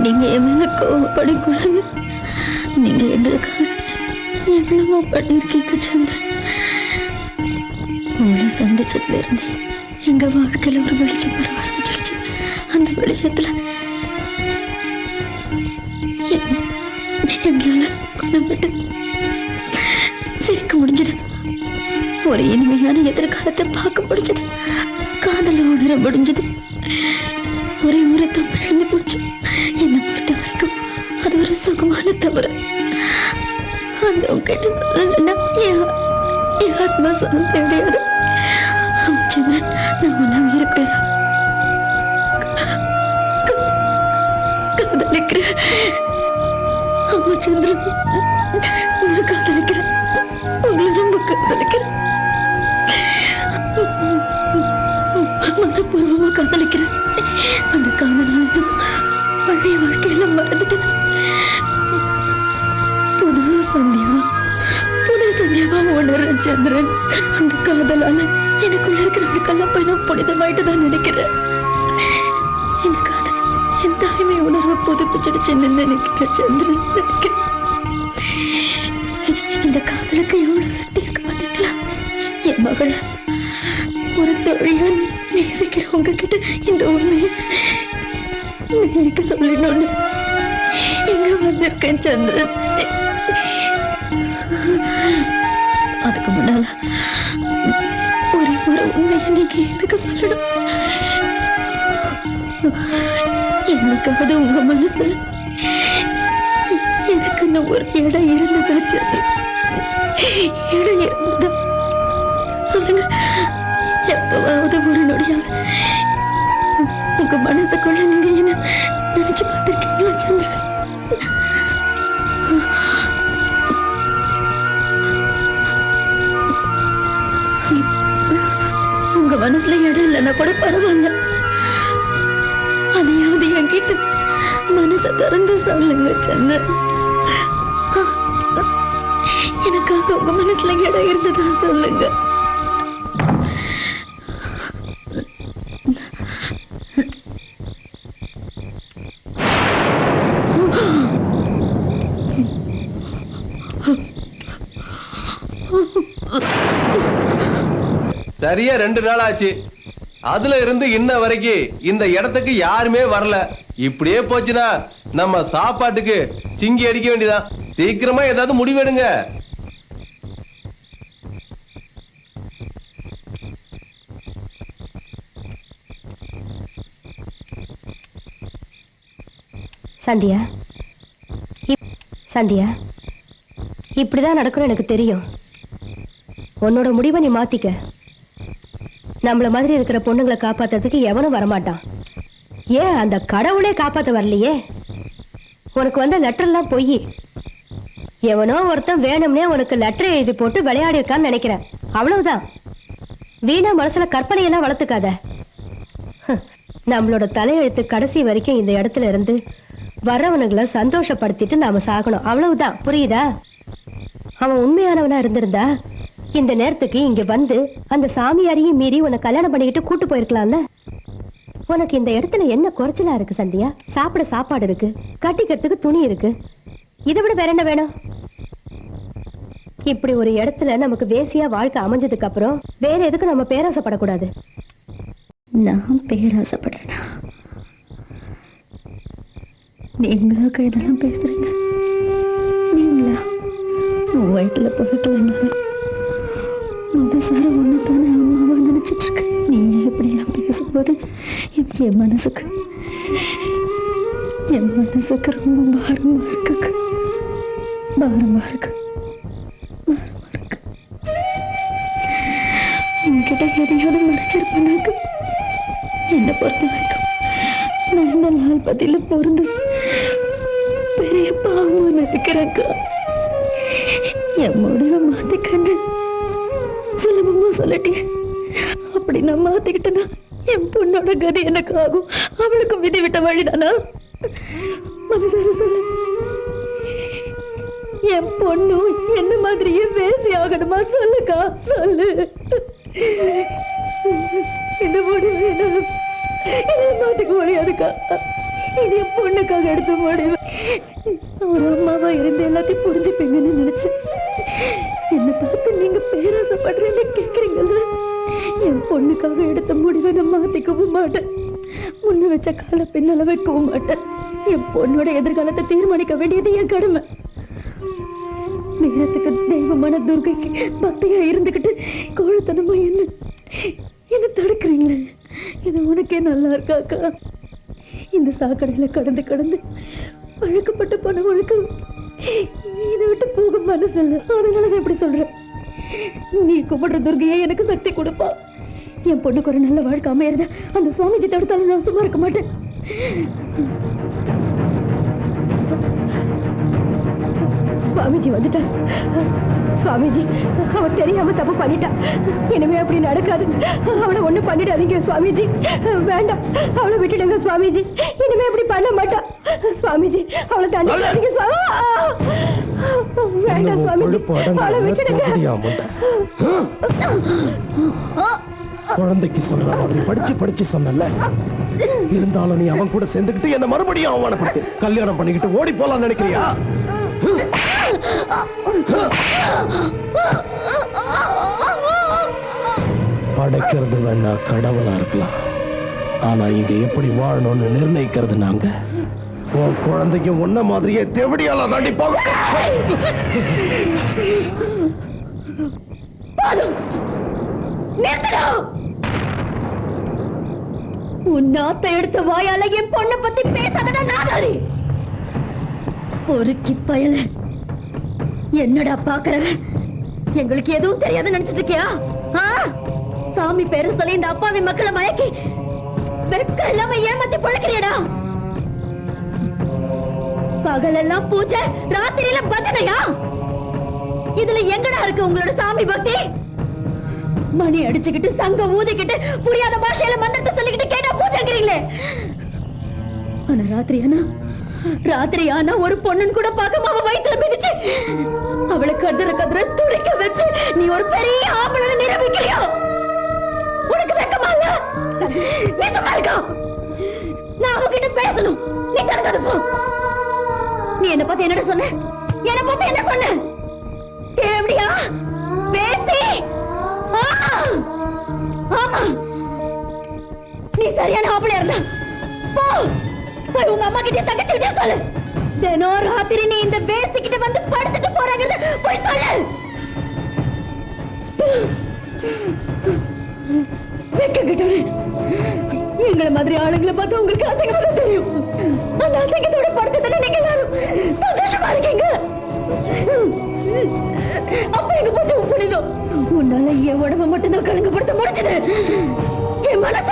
நீங்க என் மேல கோவப்படக்கூடாது. நீங்க எங்களுக்காக எவ்வளவோ பண்ணிருக்கீங்க சந்திரன். உங்களை சந்திச்சதுல இருந்து எங்க வாழ்க்கையில ஒரு வெளிச்சம் வர ஆரம்பிச்சிருச்சு. அந்த வெளிச்சத்துல எங்களால குணம் விட்டு சிரிக்க முடிஞ்சது. ஒரு இனிமையான எதிர்காலத்தை பார்க்க முடிஞ்சது. காதல உணர முடிஞ்சது. ஒரே ஒரு தப்பு இழந்து போச்சு. என்னை பொறுத்த வரைக்கும் அது ஒரு சுகமான தவறு. அந்த உங்ககிட்ட சொல்லலைன்னா என் ஆத்மா சொல்ல தெரியாது. சந்திரன், நான் உன்ன இருக்கிறேன், காதலிக்கிறேன். ஆமா சந்திரன், உங்களை காதலிக்கிறேன். உங்களை ரொம்ப காதலிக்கிறேன். மனப்பூர்வமா காதலிக்கிறேன். அந்த காதலும் பழைய வாழ்க்கையில மறந்துட்டேன். புது சந்தியாவா உணர்றேன் சந்திரன். அந்த காதலால எனக்குள்ள இருக்கிற கலப்பை நான் புனிதமாயிட்டு தான் நினைக்கிறேன். இந்த காதல் என் தாய்மை உணர்வை புதுப்பிச்சிடுச்சுன்னு நினைக்கிறேன் சந்திரன். நினைக்கிறேன் இந்த காதலுக்கு எவ்வளவு சக்தி இருக்கு பாத்தீங்களா? என் மகளை ஒரு தொழில நேசிக்கிறவங்க கிட்ட இந்த உண்மையை எனக்கு சொல்லணும்னு இங்க வந்திருக்கேன் சந்திரன். அதுக்கு முன்னால ஒரே ஒரு உண்மையை நீங்க எனக்கு சொல்லணும். எனக்காவது உங்க மனசுல எனக்குன்னு ஒரு இடம் இருந்ததா சந்திரன்? இடம் இருந்ததா சொல்லுங்க. எப்பவாவது ஒரு நொடியாவது உங்க மனசுக்குள்ள நீங்க என்ன நினைச்சு பார்த்திருக்கீங்களா சந்திரன்? உங்க மனசுல இடம் இல்லைன்னா கூட பரவாயில்ல, அதையாவது என்கிட்ட மனசை திறந்து சொல்லுங்க சந்திரன். எனக்காக உங்க மனசுல இடம் இருந்ததா சொல்லுங்க. சரியா 2 நாள் ஆச்சு. அதுல இருந்து இன்ன வரைக்கும் இந்த இடத்துக்கு யாருமே வரல. இப்படியே போச்சுன்னா நம்ம சாப்பாட்டுக்கு சிங்கி அடிக்க வேண்டியதான். சீக்கிரமா ஏதாவது முடிவெடுங்க. சந்தியா, சந்தியா, இப்படிதான் நடக்கணும் எனக்கு தெரியும். உன்னோட முடிவை நீ மாத்திக்க. நம்மள மாதிரி இருக்கிற பொண்ணுங்களை காப்பாத்துறதுக்கு எவனும் வரமாட்டான். ஏன் அந்த கடவுளே காப்பாத்த வரலையே? உனக்கு வந்த லெட்டர் எல்லாம் பொய். எவனோ ஒருத்தன் வேணும்னே உனக்கு லெட்டர் எழுதி போட்டு விளையாடி இருக்கான்னு நினைக்கிறேன். அவ்வளவுதான். வீணா மனசுல கற்பனை எல்லாம் வளர்த்துக்காத. நம்மளோட தலையெழுத்து கடைசி வரைக்கும் இந்த இடத்துல இருந்து வர்றவனுங்களை சந்தோஷப்படுத்திட்டு நாம சாகணும். அவ்வளவுதான். புரியுதா? அவன் உண்மையானவனா இருந்திருந்தா இந்த நேரத்துக்கு இங்க வந்து அந்த சாமியாரையும் மீறி உன்னை கல்யாணம் பண்ணிக்கிட்டு கூட்டு போயிருக்கலாம்ல. உனக்கு இந்த இடத்துல என்ன குறைச்சலா இருக்கு சந்தியா? சாப்பிட சாப்பாடு இருக்கு, கட்டிக்கிறதுக்கு துணி இருக்கு. இதை விட வேற என்ன வேணும்? இப்படி ஒரு இடத்துல நமக்கு வேசியா வாழ்க்கை அமைஞ்சதுக்கு அப்புறம் வேற எதுக்கு நம்ம பேராசைப்படக்கூடாது? நான் பேராசைப்படுறேனா? நீங்களாக்க இதெல்லாம் பேசுறீங்க? நீங்களா? உன் வயிற்றுல பிறக்கலனாலும் மனசார ஒண்ணுதானே அம்மாவா நினைச்சிட்டு இருக்க. நீங்க எப்படிலாம் பேசும்போது என் மனசுக்கு ரொம்ப பாரமா இருக்கு. பாரமா இருக்கு. உங்ககிட்ட எதையாவது மறைச்சிருப்பேனாக்கு. என்னை பொறுத்த வரைக்கும் நான் இந்த நாள் பதில பொருந்து பெரிய பாவமா நினைக்கிறேக்கா. என் முடிவை மாத்திக்கன்னு சுலபமா சொல்லட்டே. அப்படி நான் மாத்திக்கிட்டேன்னா என் பொண்ணோட கதி எனக்கு ஆகும். அவளுக்கு விதி விட்ட வழிதானா? மனசார சொல்லு. என் பொண்ணு என்ன மாதிரியே பேசி ஆகணுமா? சொல்லுக்கா, சொல்லு. இந்த முடிவு மாத்திக்க முடியாதுக்கா. இது என் பொண்ணுக்காக எடுத்த முடிவு. ஒரு அம்மாவா இருந்து எல்லாத்தையும் புரிஞ்சுப்பீங்கன்னு நினைச்சேன். என்ன பார்த்து நீங்க பேராசைப்படுறீங்க கேக்குறீங்கல்ல. என் பொண்ணுக்காக எடுத்த முடிவை நான் மாத்திக்கவும் மாட்டேன். முன்ன வச்ச கால பின்னால வைக்கவும் மாட்டேன். என் பொண்ணோட எதிர்காலத்தை தீர்மானிக்க வேண்டியது என் கடமை. நேரத்துக்கு தெய்வமான துர்கைக்கு பக்தியா இருந்துகிட்டு கோழத்தனமா என்ன தடுக்கிறீங்களே? இது உனக்கே நல்லா இருக்காக்கா? இந்த சாக்கடையில கடந்து கடந்து பழக்கப்பட்ட பணவனுக்கு இதை விட்டு போக மனசு இல்லை. அதனாலதான் எப்படி சொல்ற? நீ கும்பிடுற துர்கையே எனக்கு சக்தி கொடுப்பா. என் பொண்ணுக்கு ஒரு நல்ல வாழ்க்கை அமையறத அந்த சுவாமிஜி தடுத்தாலும் நான் சும்மா இருக்க மாட்டேன். சுவாமிஜி வந்துட்டார். சுவாமிஜி, அவ தெரியாம தப்பு பண்ணிட்டா. இனிமே அப்படி நடக்காது. அவளை ஒண்ணு பண்ணிடாதீங்க சுவாமிஜி. வேண்டாம், அவளை விட்டுடுங்க சுவாமிஜி. இனிமே அப்படி பண்ண மாட்டா சுவாமிஜி. அவளை தண்டிக்காதீங்க சுவாமி. வேண்டாம் சுவாமிஜி, அவளை விட்டுடுங்க. குழந்தைக்கு சொல்ற மாதிரி படிச்சு படிச்சு சொன்னல. இருந்தாலும் நீ அவன் கூட சேர்ந்துக்கிட்டு என்ன மறுபடியும் அவமானப்படுத்தி கல்யாணம் பண்ணிக்கிட்டு ஓடி போலாம் நினைக்கிறியா? படைக்கிறது வேணா கடவுளா இருக்கலாம், ஆனா இங்க எப்படி வாழணும்னு நிர்ணயிக்கிறது நாங்க. உன் குழந்தைக்கு உன்ன மாதிரியே தேவடியால தாண்டி போக. உன்னாத்த எடுத்த வாயால என் பொண்ணை பத்தி பேசாதடா நாதாரி. பொறுக்கி பயல, என்னடா பாக்குற? எங்களுக்கு எதுவும் தெரியாதுன்னு நினைச்சிட்டு இருக்கியா? சாமி பேரு சொல்லி இந்த அப்பாவி மக்களை மயக்கி வெக்க இல்லாம ஏமாத்தி பழக்கிறியடா. பகலெல்லாம் பூஜை, ராத்திரியில பஜனையா? இதுல எங்கடா இருக்கு உங்களோட சாமி பக்தி? மணி அடிச்சுக்கிட்டு சங்க ஊதிக்கிட்டு புரியாத பாஷையில மந்திரத்தை சொல்லிக்கிட்டு கேட்டா பூஜைங்கிறீங்களே. ஆனா ராத்திரி ஆனா ஒரு பொண்ணுன்னு கூட பார்க்காம அவ வயித்துல மிதிச்சு அவளை கதற துடிக்க வச்சு நீ ஒரு பெரிய ஆம்பளை நிரூபிக்கிறியா? உனக்கு வெக்கமா இல்ல? நீ சும்மா இருக்கா? நான் அவகிட்ட பேசணும், நீ தடுக்காத போ. நீ என்ன பத்தி என்னடா சொன்ன? என்ன பத்தி என்ன சொன்ன? எப்படியா பேசி? ஆமா, நீ சரியான ஆம்பளையா இருந்தா போ, போய் உங்க அம்மா கிட்ட தங்கச்சிக்கிட்டே சொல்லு. தினம் ராத்திரி நீ இந்த பேசிக்கிட்ட வந்து படுத்துட்டு போறாங்க, போய் சொல்லு. எங்களை மாதிரி ஆளுங்களை பார்த்து உங்களுக்கு அசைக்கமா தெரியும். அந்த அசைக்கத்தோட படுத்ததுல நீங்க எல்லாரும் சந்தோஷமா இருக்கீங்க. அப்ப எங்க போச்சு புனிதம்? உன்னால என் உடம்ப மட்டும்தான் கலங்கப்படுத்த முடிச்சது, என் மனச.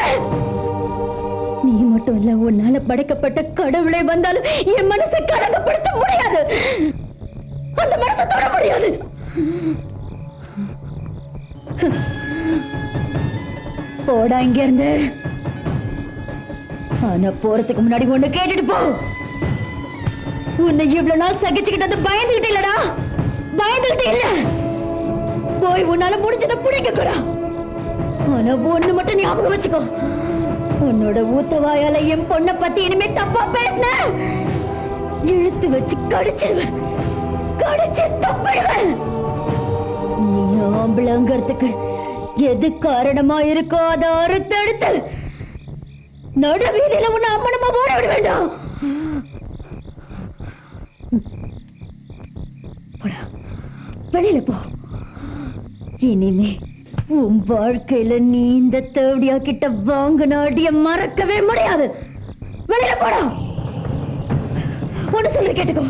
நீ மட்டும் இல்ல, உன்னால படைக்கப்பட்ட கடவுளை வந்தாலும் என் மனசை கலங்கப்படுத்த முடியாது. அந்த மனசை தொட முடியாது. போடா இங்க இருந்து. ஆனா போறதுக்கு முன்னாடி ஒண்ணு கேட்டுட்டு போ. உன்னை இவ்வளவு நாள் சகிச்சுக்கிட்டு பயந்துகிட்டு இல்லடா, பயந்துகிட்டு இல்ல. போய் உன்னால முடிஞ்சதை பிடிக்க கூட. ஆனா ஒண்ணு மட்டும் ஞாபகம் வச்சுக்கோ, உன்னோட ஊத்த வாயால என் பொண்ணை பத்தி இனிமே தப்பா பேசின இழுத்து வச்சு கடிச்சிடுவேன், கடிச்சு தப்பிடுவேன். நீ ஆம்பளங்கிறதுக்கு எது காரணமா இருக்கோ அதை அறுத்தெடுத்து நடு வீதியில உன்னை அம்மனமா ஓட விட வேண்டாம். வெளியில போ. இனிமே உன் வாழ்க்கையில நீ இந்த தேவடியா கிட்ட வாங்கின அடிய மறக்கவே முடியாது. வெளியில போடா. ஒண்ணு சொல்லி கேட்டுக்கோ,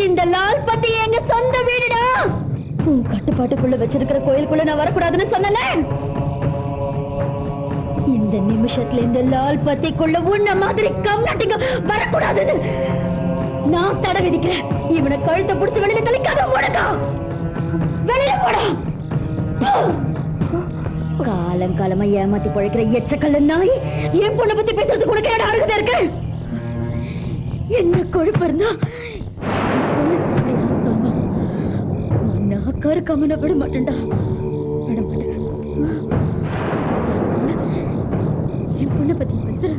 இந்த லால் பத்தி எங்க சொந்த வீடுடா. உன் கட்டுப்பாட்டுக்குள்ள வச்சிருக்கிற கோயிலுக்குள்ள நான் வரக்கூடாதுன்னு சொன்னல. இந்த நிமிஷத்துல இந்த லால் பத்திக்குள்ள உன்ன மாதிரி கம்நாட்டிங்க வரக்கூடாதுன்னு நான் தடை விதிக்கிறேன். இவனை கழுத்தை பிடிச்சு வெளியில தள்ளிக்காத. முடக்கா வெளியில போடா. காலங்காலமா ஏமாத்தி பழைக்கிற எச்சக்கல்ல நாய் என் பொண்ணை பத்தி பேசுறதுக்கு உனக்கு என்ன அருகதை இருக்கு? என்ன கொழுப்பு இருந்தா சொல்லுவான். நான் கருக்காம விட மாட்டேன்டா, விட மாட்டேன். என் பொண்ணை பத்தி பேசுற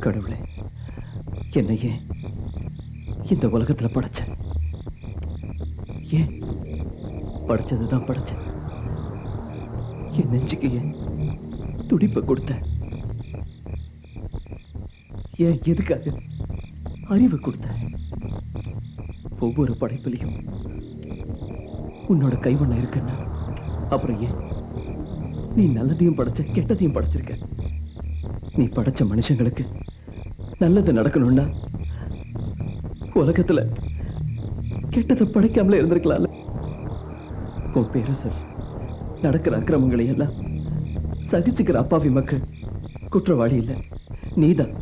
கடவுளே, என்னையே இந்த உலகத்துல படைச்ச, ஏன் படைச்சதுதான் படைச்ச. என் நெஞ்சுக்கு ஏன் துடிப்பை கொடுத்த? ஏன் எதுக்காக அறிவு கொடுத்த? ஒவ்வொரு படைப்பிலையும் உன்னோட கைவண்ணம் இருக்குன்னா அப்புறம் ஏன் நீ நல்லதையும் படைச்ச, கெட்டதையும் படைச்சிருக்க? நீ படைச்ச மனுஷங்களுக்கு நல்லது நடக்கணும்னா உலகத்துல கெட்டதை படைக்காமலே இருந்திருக்கலாம்ல. உன் பேரை சொல்லி நடக்கிற அக்கிரமங்களை எல்லாம் சகிச்சுக்கிற அப்பாவி மக்கள் குற்றவாளி இல்லை. நீதான்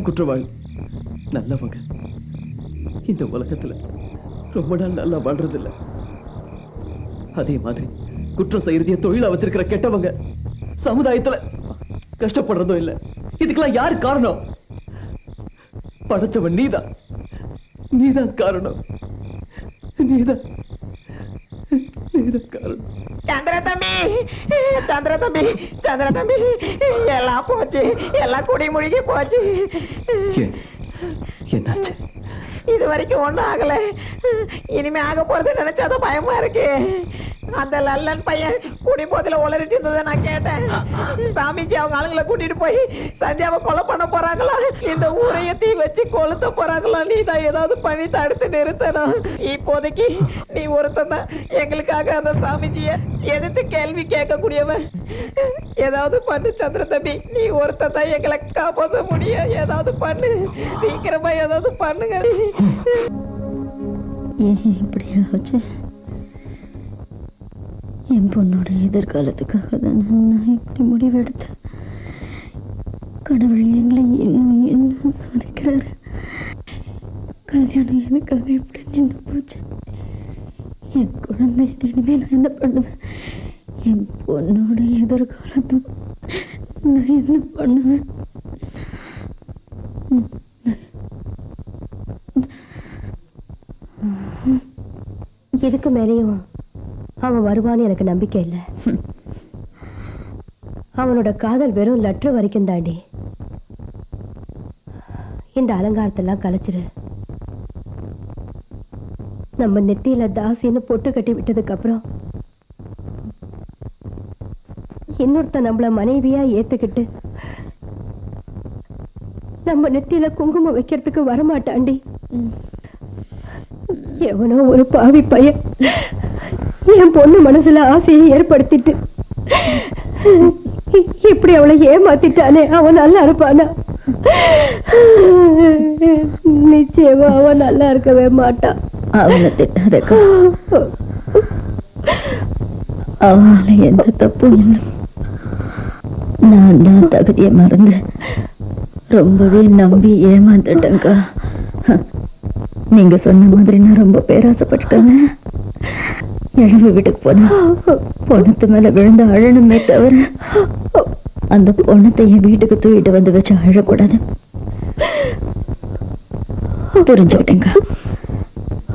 குற்றவாளி. நல்லவங்க இந்த உலகத்துல ரொம்ப நாள் நல்லா வாழ்றதில்லை. அதே மாதிரி குற்றம் செய்யறதைய தொழிலா வச்சிருக்கிற கெட்டவங்க சமுதாயத்துல கஷ்டப்படுறதும் இல்லை. இதுக்கெல்லாம் யாரு காரணம்? படைச்சவன் நீதான் காரணம். நீதான் காரணம். சந்திர தம்பி எல்லாம் போச்சு, எல்லாம் குடி முழுகி போச்சு. என்னாச்சு? இது வரைக்கும் ஒண்ணும் ஆகல, இனிமே ஆக போறது நினைச்சாதான் பயமா இருக்கு. அந்த லல்லன் பையன் குடி போதில உளறிட்டு இருந்ததை நான் கேட்டேன். சாமிஜி அவங்க ஆளுங்களை கூட்டிட்டு போய் சந்தியாவை கொலை பண்ண போறாங்களா, இந்த ஊரைய தீ வச்சு கொளுத்த போறாங்களா. நீ தான் ஏதாவது பண்ணி தடுத்து நிறுத்தணும். இப்போதைக்கு நீ ஒருத்தன் தான் எங்களுக்காக அந்த சாமிஜிய எதிர்த்து கேள்வி கேட்கக்கூடியவன். ஏதாவது பண்ணு சந்திர தம்பி, நீ ஒருத்தன் தான் எங்களை காப்பாற்ற முடியும். ஏதாவது பண்ணு, சீக்கிரமா ஏதாவது பண்ணுங்க. இப்படியா ஆச்சு? என் பொண்ணோட எதிர்காலத்துக்காக தான் நான் இப்படி முடிவெடுத்தேன். கடவுள் எங்களை இன்னும் சோதிக்கிறாரு. கல்யாணம் எனக்காக எப்படி நின்று போச்சு? என் குழந்தை இனிமே நான் என்ன பண்ணுவேன்? என் பொண்ணோட எதிர்காலத்துக்கு நான் என்ன பண்ணுவேன்? இதுக்கு மேலேயும் அவன் வருவான்னு எனக்கு நம்பிக்கை இல்லை. அவனோட காதல் வெறும் லெட்டர் வரைக்கும் தாண்டி. இந்த அலங்காரத்தெல்லாம் கலைச்சிரு. நம்ம நெத்தியில தாசின்னு பொட்டு கட்டி விட்டதுக்கு அப்புறம் இன்னொருத்த நம்மள மனைவியா ஏத்துக்கிட்டு நம்ம நெத்தியில குங்குமம் வைக்கிறதுக்கு வரமாட்டாண்டி. எவனோ ஒரு பாவி பையன் என் பொண்ணு மனசுல ஆசையை ஏற்படுத்திட்டு இப்படி அவளை ஏமாத்திட்டானே, அவன் நல்லா இருப்பானா? நிச்சயமா அவன் நல்லா இருக்கவே மாட்டான். அவனை திட்டாதக்கா, அவனால எந்த தப்பும் இல்லை. நான் தான் தகுதியை மறந்து ரொம்பவே நம்பி ஏமாந்துட்டேங்க்கா. நீங்க சொன்ன மாதிரி நான் ரொம்ப பேராசப்பட்டுட்டேங்க. இழவு வீட்டுக்கு போனா பொணத்து மேல விழுந்து அழணுமே தவிர அந்த பொணத்தை என் வீட்டுக்கு தூக்கிட்டு வந்து வச்சு அழக்கூடாது. புரிஞ்சுக்கிட்டேங்க.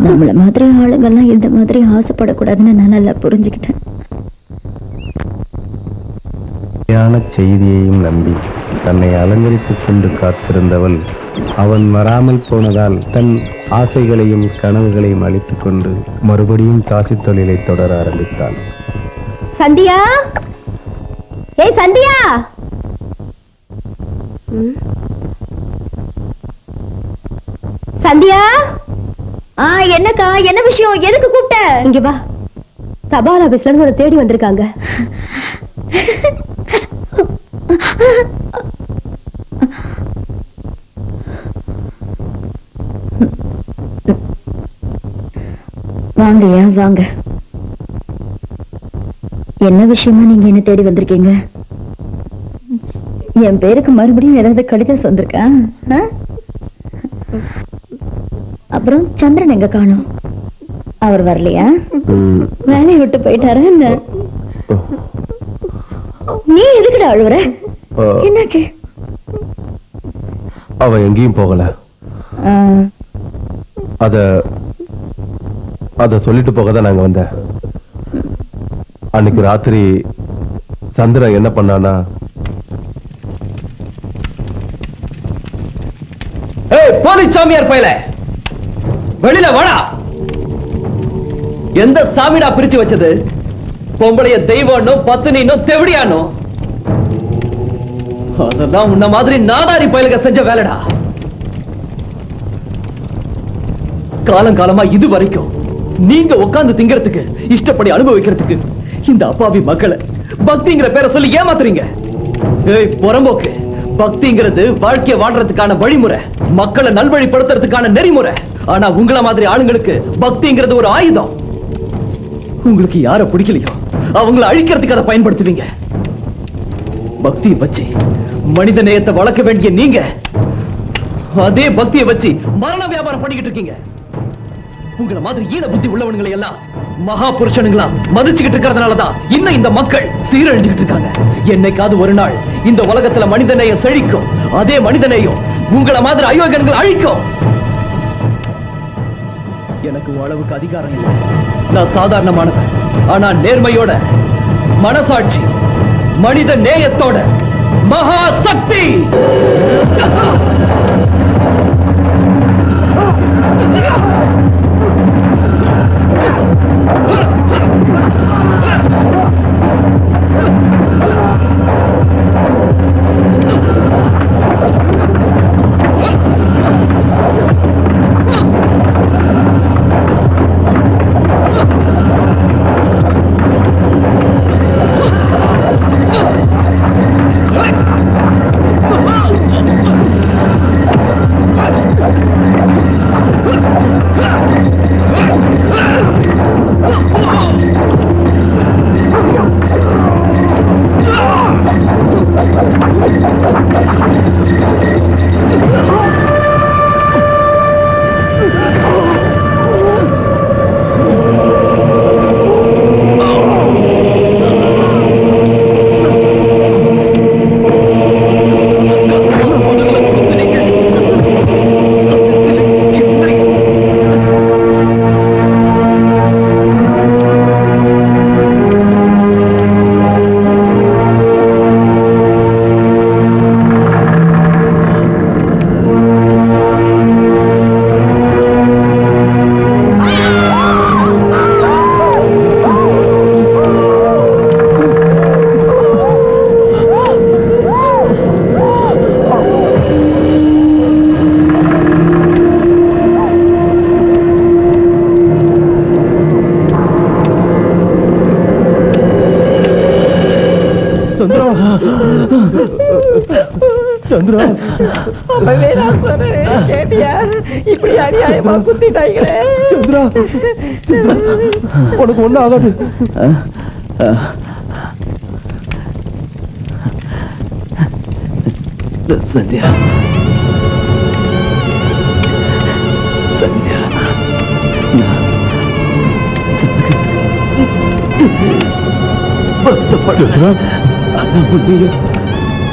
நம்மள மாதிரி ஆளுங்கெல்லாம் இந்த மாதிரி ஆசைப்படக்கூடாதுன்னு நான் நல்லா புரிஞ்சுக்கிட்டேன். செய்தியையும் நம்பி தன்னை அலங்கரித்துக் கொண்டு காத்திருந்தவள் அவன் வராமல் போனதால் தன் ஆசைகளையும் கனவுகளையும் அழித்துக் கொண்டு மறுபடியும் காசி தொழிலை தொடர ஆரம்பித்தாள். சந்தியா, ஏய் சந்தியா, சந்தியா. என்னக்கா, என்ன விஷயம்? எதுக்கு கூப்பிட்ட? இங்க வா. தபால் ஆபீஸ்ல ஒரு தேடி வந்திருக்காங்க. வாங்கயா வாங்க. என்ன விஷயமா நீங்க என்ன தேடி வந்திருக்கீங்க? என் பேருக்கு மறுபடியும் ஏதாவது கடிதம் வந்திருக்கா? அப்புறம் சந்திரன் எங்க காணோம்? அவர் வரலையா? வேலையை விட்டு போயிட்டாரா என்ன? நீ எதுக்குடா அழுவுற? என்னாச்சு? அவ எங்கேயும் போகல. அத சொல்லிட்டு போகதான் நாங்க வந்தேன். அன்னைக்கு ராத்திரி சந்திரன் என்ன பண்ணானா, போலி சாமியார் பையல வெளியில வாடா. எந்த சாமிடா பிரிச்சு வச்சது? பொம்பளைய தெய்வம் பத்தினும் தெவடியானும் அதெல்லாம் உன்ன மாதிரி நாடாரி பயலுக செஞ்ச வேலைடா. காலங்காலமா இது வரைக்கும் நீங்க உட்கார்ந்து திங்கிறதுக்கு, இஷ்டப்படி அனுபவிக்கிறதுக்கு இந்த அப்பாவி மக்களை பக்திங்கிற பேரை சொல்லி ஏமாத்துறீங்க. ஏய் புறம்போக்கு, பக்திங்கிறது வாழ்க்கைய வாழ்றதுக்கான வழிமுறை, மக்களை நல்வழிப்படுத்துறதுக்கான நெறிமுறை. ஆனா உங்கள மாதிரி ஆளுங்களுக்கு பக்திங்கிறது ஒரு ஆயுதம். உங்களுக்கு யார பிடிக்கலையோ அவங்களை அழிக்கிறதுக்கு அதை பயன்படுத்துவீங்க. பக்தியை வச்சு மனித நேயத்தை வளர்க்க வேண்டிய நீங்க அதே பக்தியை வச்சு மரண வியாபாரம் பண்ணிக்கிட்டு இருக்கீங்க. உங்களை மாதிரி ஈன புத்தி உள்ளவனுங்களை எல்லாம் மகா புருஷனுங்களா மதிச்சுக்கிட்டு இருக்கிறதுனாலதான் இன்னும் இந்த மக்கள் சீரழிஞ்சுக்கிட்டு இருக்காங்க. என்னைக்காவது ஒரு நாள் இந்த உலகத்துல மனிதநேயம் செழிக்கும். அதே மனிதநேயம் உங்களை மாதிரி அயோக்கியன்கள் அழிக்கும். எனக்கு அளவுக்கு அதிகாரம் இல்லை. நான் சாதாரணமானவன். ஆனா நேர்மையோட, மனசாட்சி, மனித நேயத்தோட மகா சக்தி. சந்திரா, கேட்டியா? இப்படி அநியாயமா குத்திட்டாங்களே. சந்திரா, உனக்கு ஒண்ணு ஆகாது. சந்தியா, சந்தியா,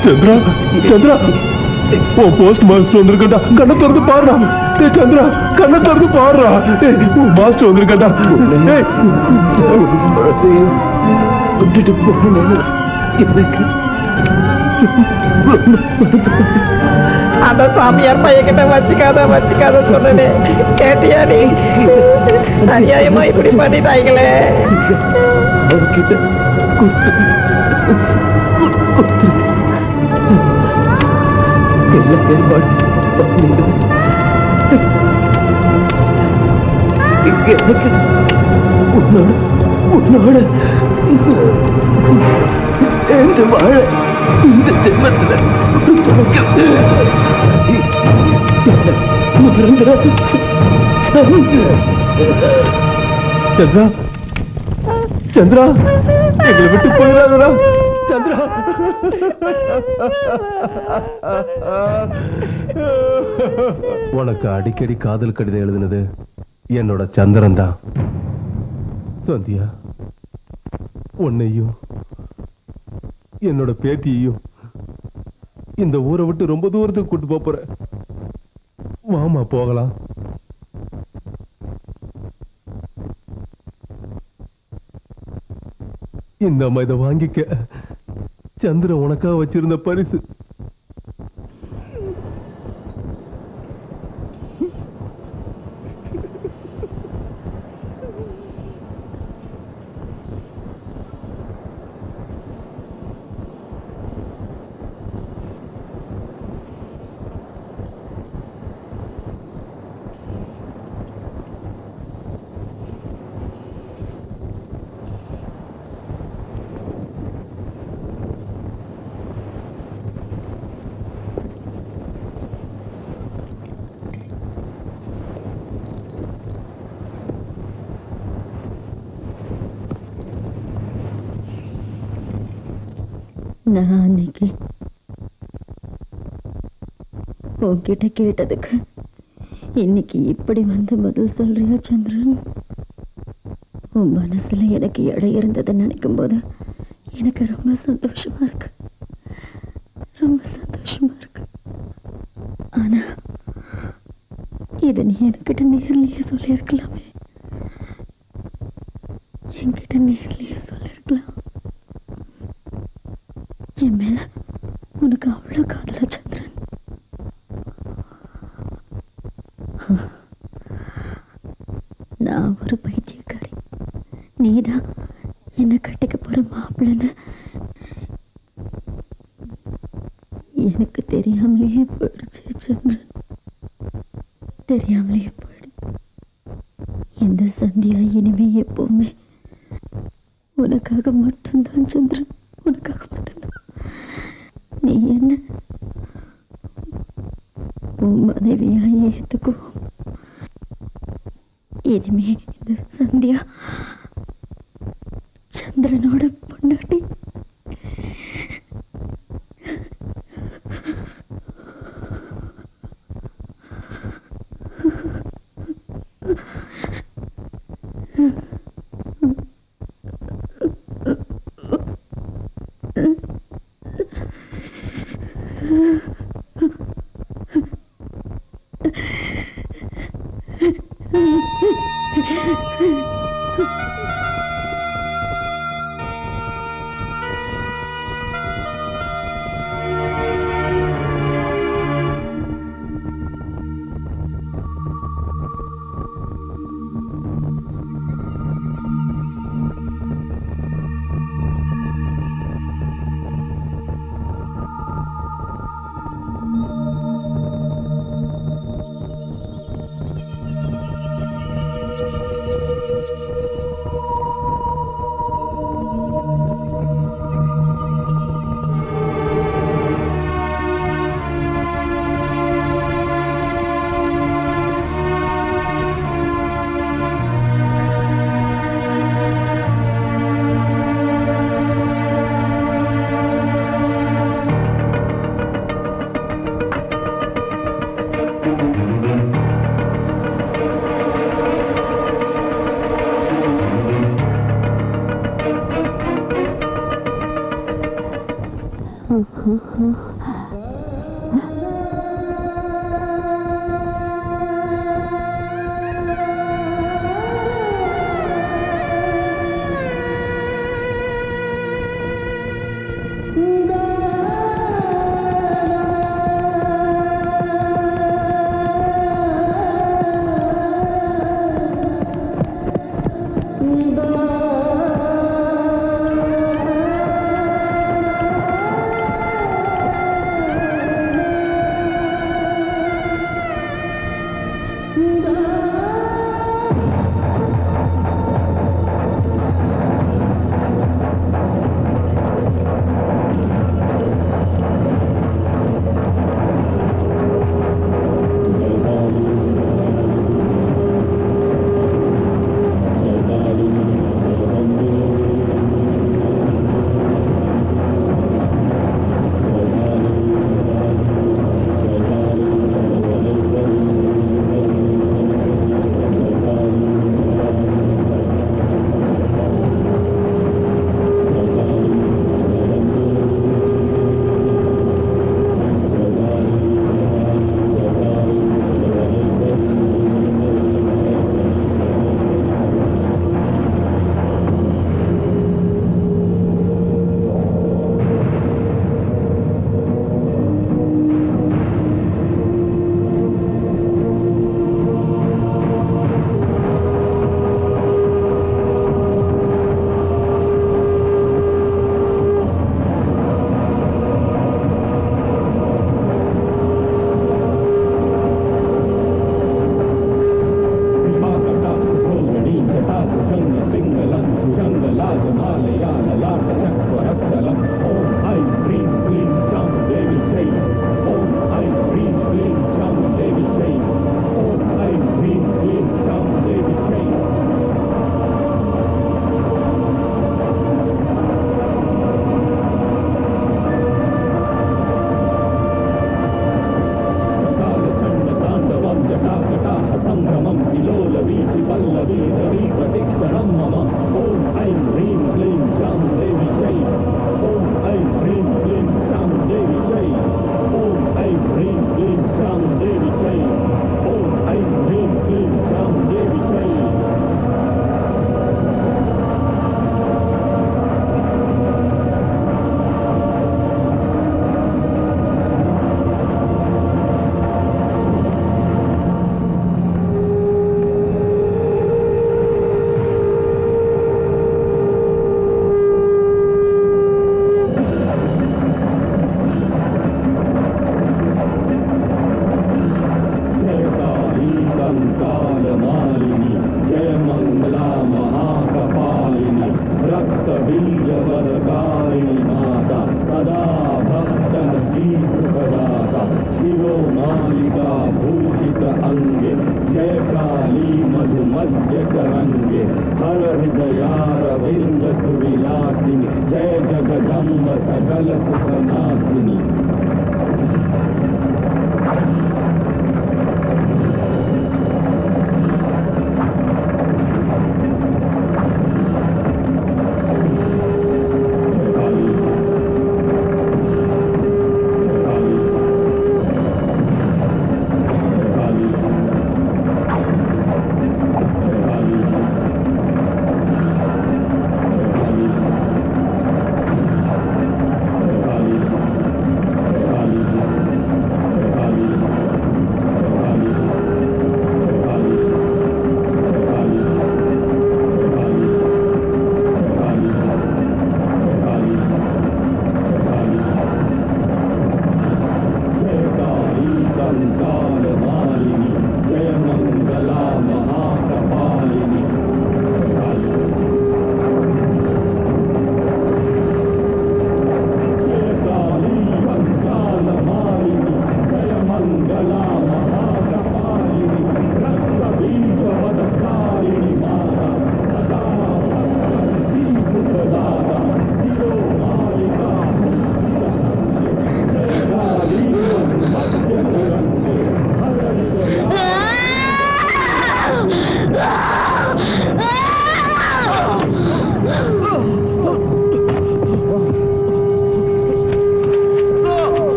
சந்திரா, சந்திரா, உன் போஸ்ட் மாஸ்டர் வந்திருக்கா? கண்ணை திறந்து பாருடா. டேய் சந்திரா, கண்ணை திறந்து பாருடா. உன் மாஸ்டர் வந்திருக்கா? விட்டுட்டு போகணும். எனக்கு அந்த சாமியார் பையன்கிட்ட வச்சுக்காத சொன்னே. கேட்டியா நீ? அநியாயமா இப்படி பண்ணிட்டாங்களே. அவர்கிட்ட எல்லா ஏற்பாடு எனக்கு உன்னோட சேர்ந்து வாழ இந்த ஜென்மத்துல சந்திரா, சந்திரா, எங்களை விட்டு போயிடாதடா சந்திரா. உனக்கு அடிக்கடி காதல் கடிதம் எழுதுனது என்னோட சந்திரன் தான். சந்தியா, உன்னையும் என்னோட பேத்தியையும் இந்த ஊரை விட்டு ரொம்ப தூரத்துக்கு கூட்டு போறேன். வாமா போகலாம். இந்த அம்மா இதை வாங்கிக்க. சந்திரன் உனக்காக வச்சிருந்த பரிசு. நான் அன்னைக்கு உன்கிட்ட கேட்டதுக்கு இன்னைக்கு இப்படி வந்து பதில் சொல்றியா சந்திரன்? உன் மனசுல எனக்கு இடம் இருந்ததை நினைக்கும் போது எனக்கு ரொம்ப சந்தோஷமா இருக்கு, ரொம்ப சந்தோஷமா இருக்கு. ஆனா இதை நீ என்கிட்ட நேர்லயே சொல்லியிருக்கலாமே, என்கிட்ட நேர்லயே சொல்லியிருக்கலாம். என் மேல உனக்கு அவ்வளவு காதலா சந்திரன்? நான் ஒரு பைத்தியக்காரி, நீதான் என்ன கட்டிக்க போற மாப்பிள்ளன்னு எனக்கு தெரியாமலேயே போயிடுச்சு சந்திரன், தெரியாமலேயே போயிடு. இந்த சந்தியா இனிமே எப்பவுமே உனக்காக மட்டும்தான் சந்திரன், உனக்காக மட்டும்தான். நீ என்ன உன் மனைவியா ஏத்துக்கோ. இனிமே இந்த சந்தியா சந்திரனோட